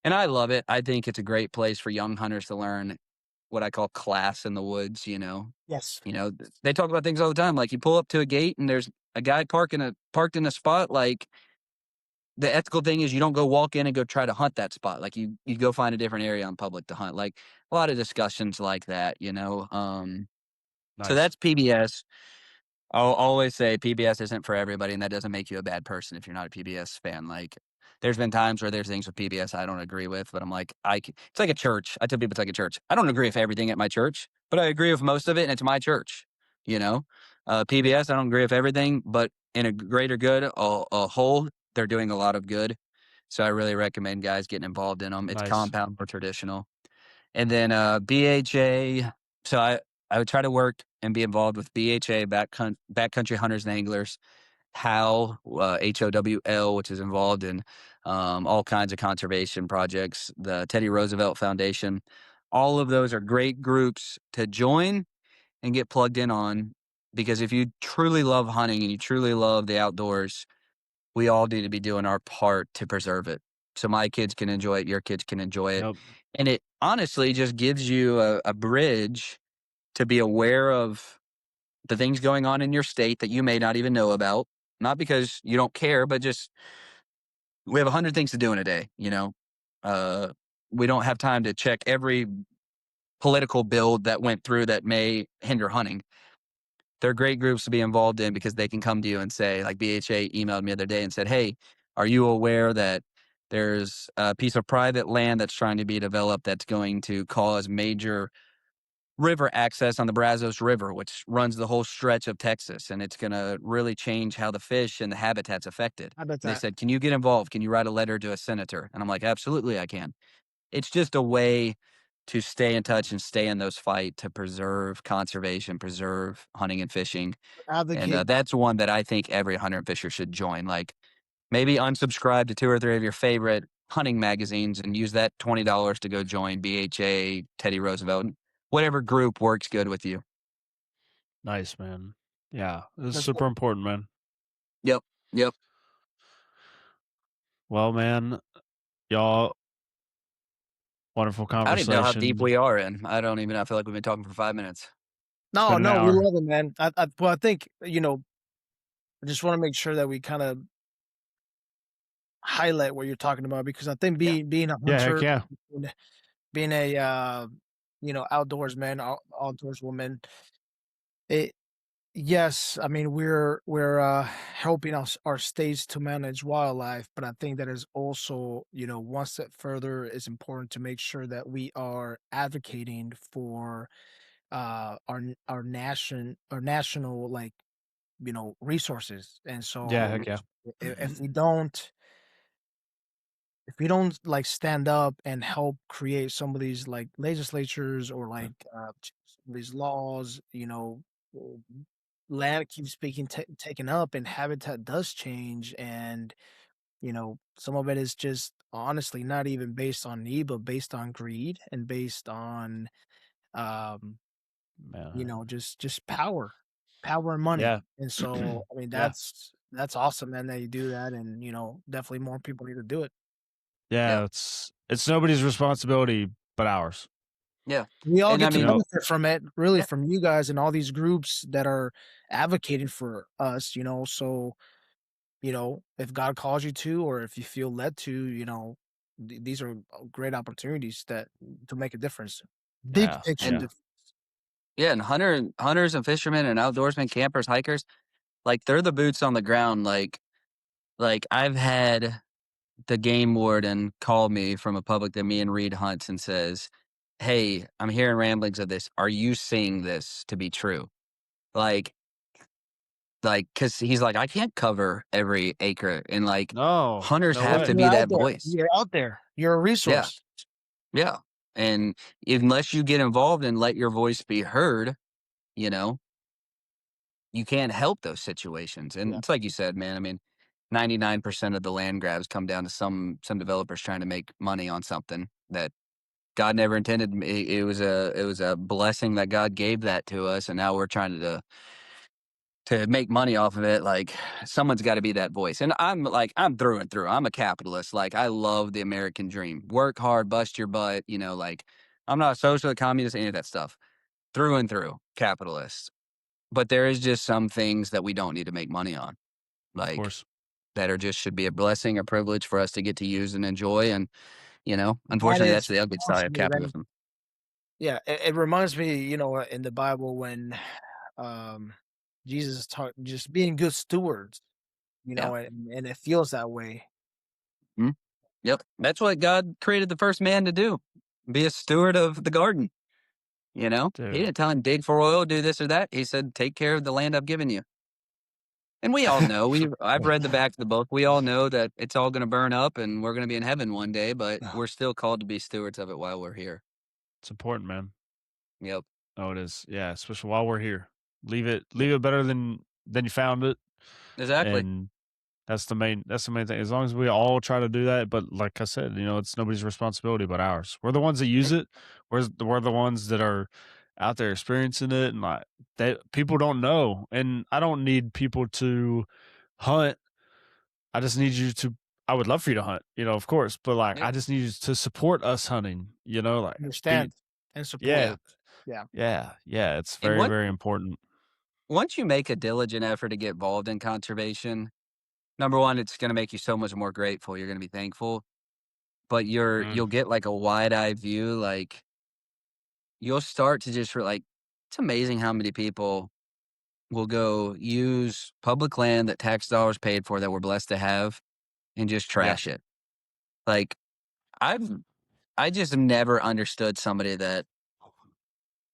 And I love it. I think it's a great place for young hunters to learn what I call class in the woods. Yes. They talk about things all the time. Like, you pull up to a gate and there's a guy parked in a spot. Like, the ethical thing is you don't go walk in and go try to hunt that spot. Like, you go find a different area on public to hunt. Like, a lot of discussions like that. So Nice. that's PBS. I'll always say PBS isn't for everybody, and that doesn't make you a bad person if you're not a PBS fan. Like, there's been times where there's things with PBS I don't agree with, but I'm like, it's like a church. I tell people it's like a church. I don't agree with everything at my church, but I agree with most of it, and it's my church. You know, PBS, I don't agree with everything, but in a greater good, a whole, they're doing a lot of good. So I really recommend guys getting involved in them. It's Nice. compound or traditional. And then BHA. So I would try to work and be involved with BHA, Backcountry Hunters and Anglers, HOWL, HOWL, which is involved in all kinds of conservation projects, the Teddy Roosevelt Foundation. All of those are great groups to join and get plugged in on, because if you truly love hunting and you truly love the outdoors, we all need to be doing our part to preserve it. So my kids can enjoy it, your kids can enjoy it. Yep. And it honestly just gives you a bridge to be aware of the things going on in your state that you may not even know about. Not because you don't care, but just we have 100 things to do in a day. Uh, we don't have time to check every political bill that went through that may hinder hunting. They're great groups to be involved in because they can come to you and say, like, BHA emailed me the other day and said, hey, are you aware that there's a piece of private land that's trying to be developed that's going to cause major river access on the Brazos River, which runs the whole stretch of Texas, and it's going to really change how the fish and the habitat's affected. I bet And they that. said, can you get involved? Can you write a letter to a senator? And I'm like, absolutely, I can. it's just a way to stay in touch and stay in those fight to preserve conservation, preserve hunting and fishing. And Advocate. that's one that I think every hunter and fisher should join. Like maybe unsubscribe to 2 or 3 of your favorite hunting magazines and use that $20 to go join BHA, Teddy Roosevelt, whatever group works good with you. Nice, man. Yeah, this is That's super important, man. Yep. Yep. Well, man, y'all, wonderful I don't even know how deep conversation. we are in. I don't even know. I feel like we've been talking for 5 minutes. It's no, been an no, we hour. love it, man. Well, I think I just want to make sure that we kind of highlight what you're talking about because I think Yeah. being a Yeah, heck hunter, yeah. being a outdoors man, outdoors woman, it yes, I mean we're helping our states to manage wildlife, but I think that is also one step further. It's important to make sure that we are advocating for our national like resources, and Yeah, so heck yeah. if we don't like stand up and help create some of these like legislatures or like some of these laws, uh, land keeps being taken up and habitat does change, and some of it is just honestly not even based on need but based on greed and based on um Man. just power and money. Yeah. And so I mean Yeah. that's awesome, man, that you do that, and definitely more people need to do it. Yeah. Yeah, it's nobody's responsibility but ours. Yeah. We all And I get to You mean, know? benefit from it, really, yeah. from you guys and all these groups that are advocating for us, so, if God calls you to, or if you feel led to, these are great opportunities that to make a difference. Big Yeah. picture And Yeah. difference. yeah, and hunters and fishermen and outdoorsmen, campers, hikers, like they're the boots on the ground. Like I've had the game warden call me from a public that me and Reed hunts and says, "Hey, I'm hearing ramblings of this. Are you seeing this to be true?" Like, because he's like, I can't cover every acre, and like No, hunters no have But to way. be that voice. you're out there, you're a Yeah, resource. yeah. And unless you get involved and let your voice be heard, you know, you can't help those situations. And Yeah. it's like you said, man. I mean, 99% of the land grabs come down to some developers trying to make money on something that God never intended. It was a blessing that God gave that to us, and now we're trying to make money off of it. Like someone's got to be that voice. And I'm through and through. I'm a capitalist. Like I love the American dream. Work hard, bust your butt. Like I'm not a socialist, communist, any of that stuff. Through and through, capitalist. But there is just some things that we don't need to make money on, Of like course. that are just should be a blessing or privilege for us to get to use and enjoy. And That unfortunately, that's is the ugly side of awesome, man. capitalism. Yeah, it reminds me, in the Bible when um Jesus taught just being good stewards, Yeah. and it feels that way. Mhm. Yep. That's what God created the first man to do. Be a steward of the garden. He Dude. didn't tell him dig for oil, do this or that. He said, take care of the land I've given you. And we all know, I've read the back of the book. We all know that it's all going to burn up and we're going to be in heaven one day, but we're still called to be stewards of it while we're here. It's important, man. Yep. Oh, it is. Yeah, especially while we're here. Leave it better than you found it. Exactly. And that's the main thing. As long as we all try to do that, but like I said, it's nobody's responsibility but ours. We're the ones that use it. We're the ones that are out there experiencing it, and like that people don't know. And I don't need people to hunt. I just need you to I would love for you to hunt, of course, but like Yeah. I just need you to support us hunting, like be Understand and support. yeah, Yeah. Yeah. yeah, it's And very, very important. once you make a diligent effort to get involved in conservation, number one, it's going to make you so much more grateful. You're going to be thankful, but Mm, you'll get like a wide eye view. Like you'll start to just like, it's amazing how many people will go use public land that tax dollars paid for that we're blessed to have and just yeah, trash it. Like I've, I just never understood somebody that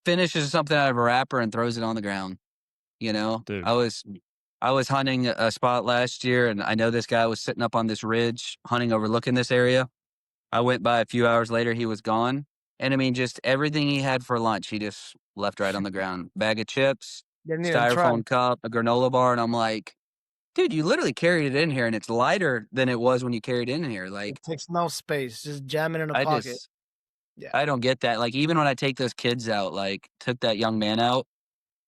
finishes something out of a wrapper and throws it on the ground. dude. I was hunting a spot last year and I know this guy was sitting up on this ridge hunting overlooking this area. I went by a few hours later, he was gone. And I mean, just everything he had for lunch, he just left right on the ground. Bag of chips, Didn't even try. styrofoam cup, a granola bar, and I'm like, dude, you literally carried it in here, and it's lighter than it was when you carried it in here. Like, It takes no space. Just jam it in a I pocket. just, Yeah. I don't get that. Like, even when I take those kids out, like, took that young man out,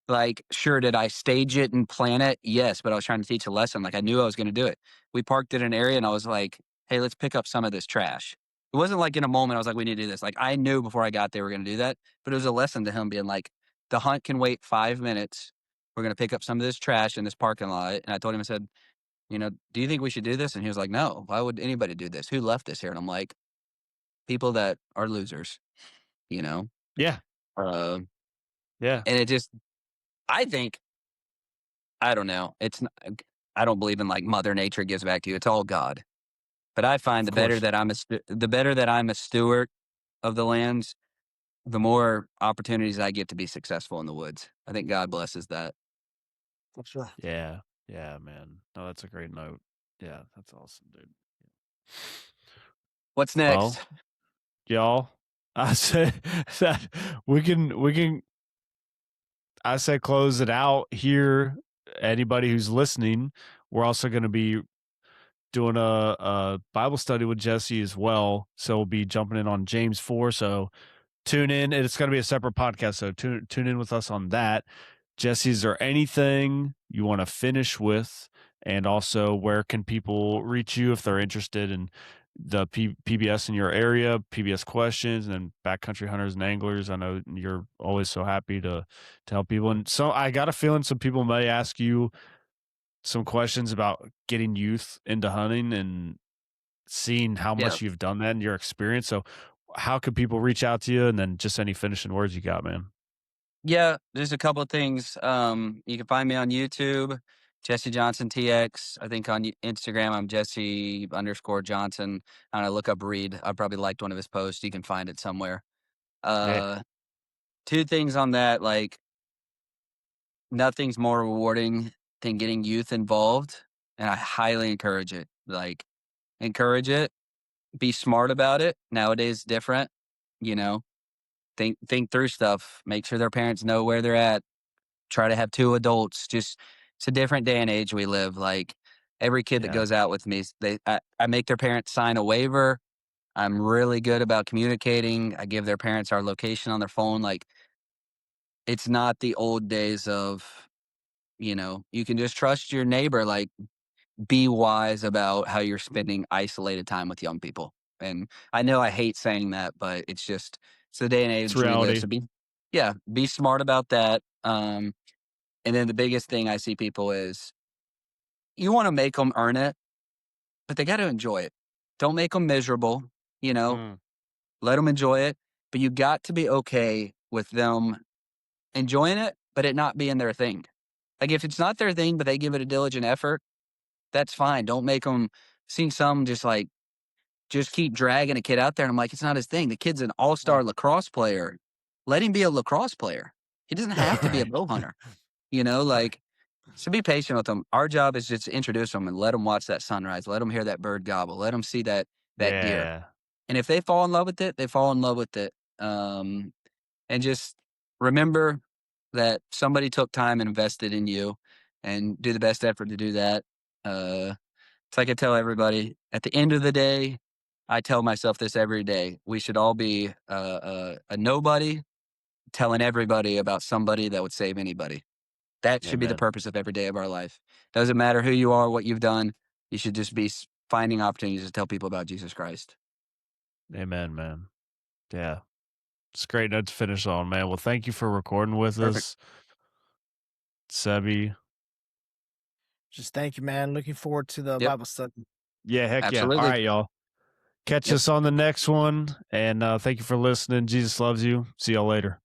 like, sure, did I stage it and plan it? Yes, but I was trying to teach a lesson. Like, I knew I was going to do it. We parked in an area, and I was like, hey, let's pick up some of this trash. It wasn't like in a moment I was like, we need to do this. Like, I knew before I got there we are going to do that, but it was a lesson to him being like, the hunt can wait 5 minutes. We're going to pick up some of this trash in this parking lot. And I told him, I said, do you think we should do this? And he was like, no, why would anybody do this? Who left this here? And I'm like, people that are losers, you know? Yeah. Uh, Yeah. and it just, I think, I don't know. It's not, I don't believe in like Mother Nature gives back to you. It's all God. But I find Of the better course. that the better that I'm a steward of the lands, the more opportunities I get to be successful in the woods. I think God blesses that. For sure. Yeah. Yeah, man. No, that's a great note. Yeah, that's awesome, dude. What's Well, next? y'all, I said that we can I said close it out here. Anybody who's listening, we're also going to be doing a Bible study with Jesse as well. So we'll be jumping in on James 4. So tune in. It's going to be a separate podcast. So tune in with us on that. Jesse, is there anything you want to finish with? And also, where can people reach you if they're interested in the PBS in your area, PBS questions, and then backcountry hunters and anglers? I know you're always so happy to help people. And so I got a feeling some people may ask you some questions about getting youth into hunting and seeing how Yeah. much you've done that in your experience. So how could people reach out to you? And then just any finishing words you got, man. Yeah, there's a couple of things. You can find me on YouTube, Jesse Johnson TX. I think on Instagram, I'm Jesse_Johnson. And I look up Reed. I probably liked one of his posts. You can find it somewhere. Yeah. Two things on that, like nothing's more rewarding than getting youth involved. And I highly encourage it. Like, encourage it. Be smart about it. Nowadays, different, you know, think through stuff. Make sure their parents know where they're at. Try to have two adults. Just it's a different day and age we live. Like every kid that Yeah. goes out with me, I make their parents sign a waiver. I'm really good about communicating. I give their parents our location on their phone. Like it's not the old days of, you can just trust your neighbor. Like be wise about how you're spending isolated time with young people. And I know I hate saying that, but it's the day and It's age we live. reality. So be smart about that. And then the biggest thing I see people is you want to make them earn it, but they got to enjoy it. Don't make them miserable, you know, Mm. let them enjoy it. But you got to be okay with them enjoying it, but it not being their thing. Like if it's not their thing, but they give it a diligent effort, that's fine. Don't make them seeing some just keep dragging a kid out there. And I'm like, it's not his thing. The kid's an all-star lacrosse player. Let him be a lacrosse player. He doesn't have to be a Right. bow hunter, like, so be patient with them. Our job is just to introduce them and let them watch that sunrise. Let them hear that bird gobble. Let them see that deer. Yeah. And if they fall in love with it, they fall in love with it. And just remember that somebody took time and invested in you, and do the best effort to do that. It's like I tell everybody at the end of the day. I tell myself this every day. We should all be a nobody telling everybody about somebody that would save anybody. That should be the Amen. purpose of every day of our life. Doesn't matter who you are, what you've done. You should just be finding opportunities to tell people about Jesus Christ. Amen, man. Yeah. It's a great note to finish on, man. Well, thank you for recording with Perfect. us, Sebi. Just thank you, man. Looking forward to the Yep. Bible study. Yeah, heck yeah. All Absolutely. right, y'all. Catch Yep. us on the next one. And thank you for listening. Jesus loves you. See y'all later.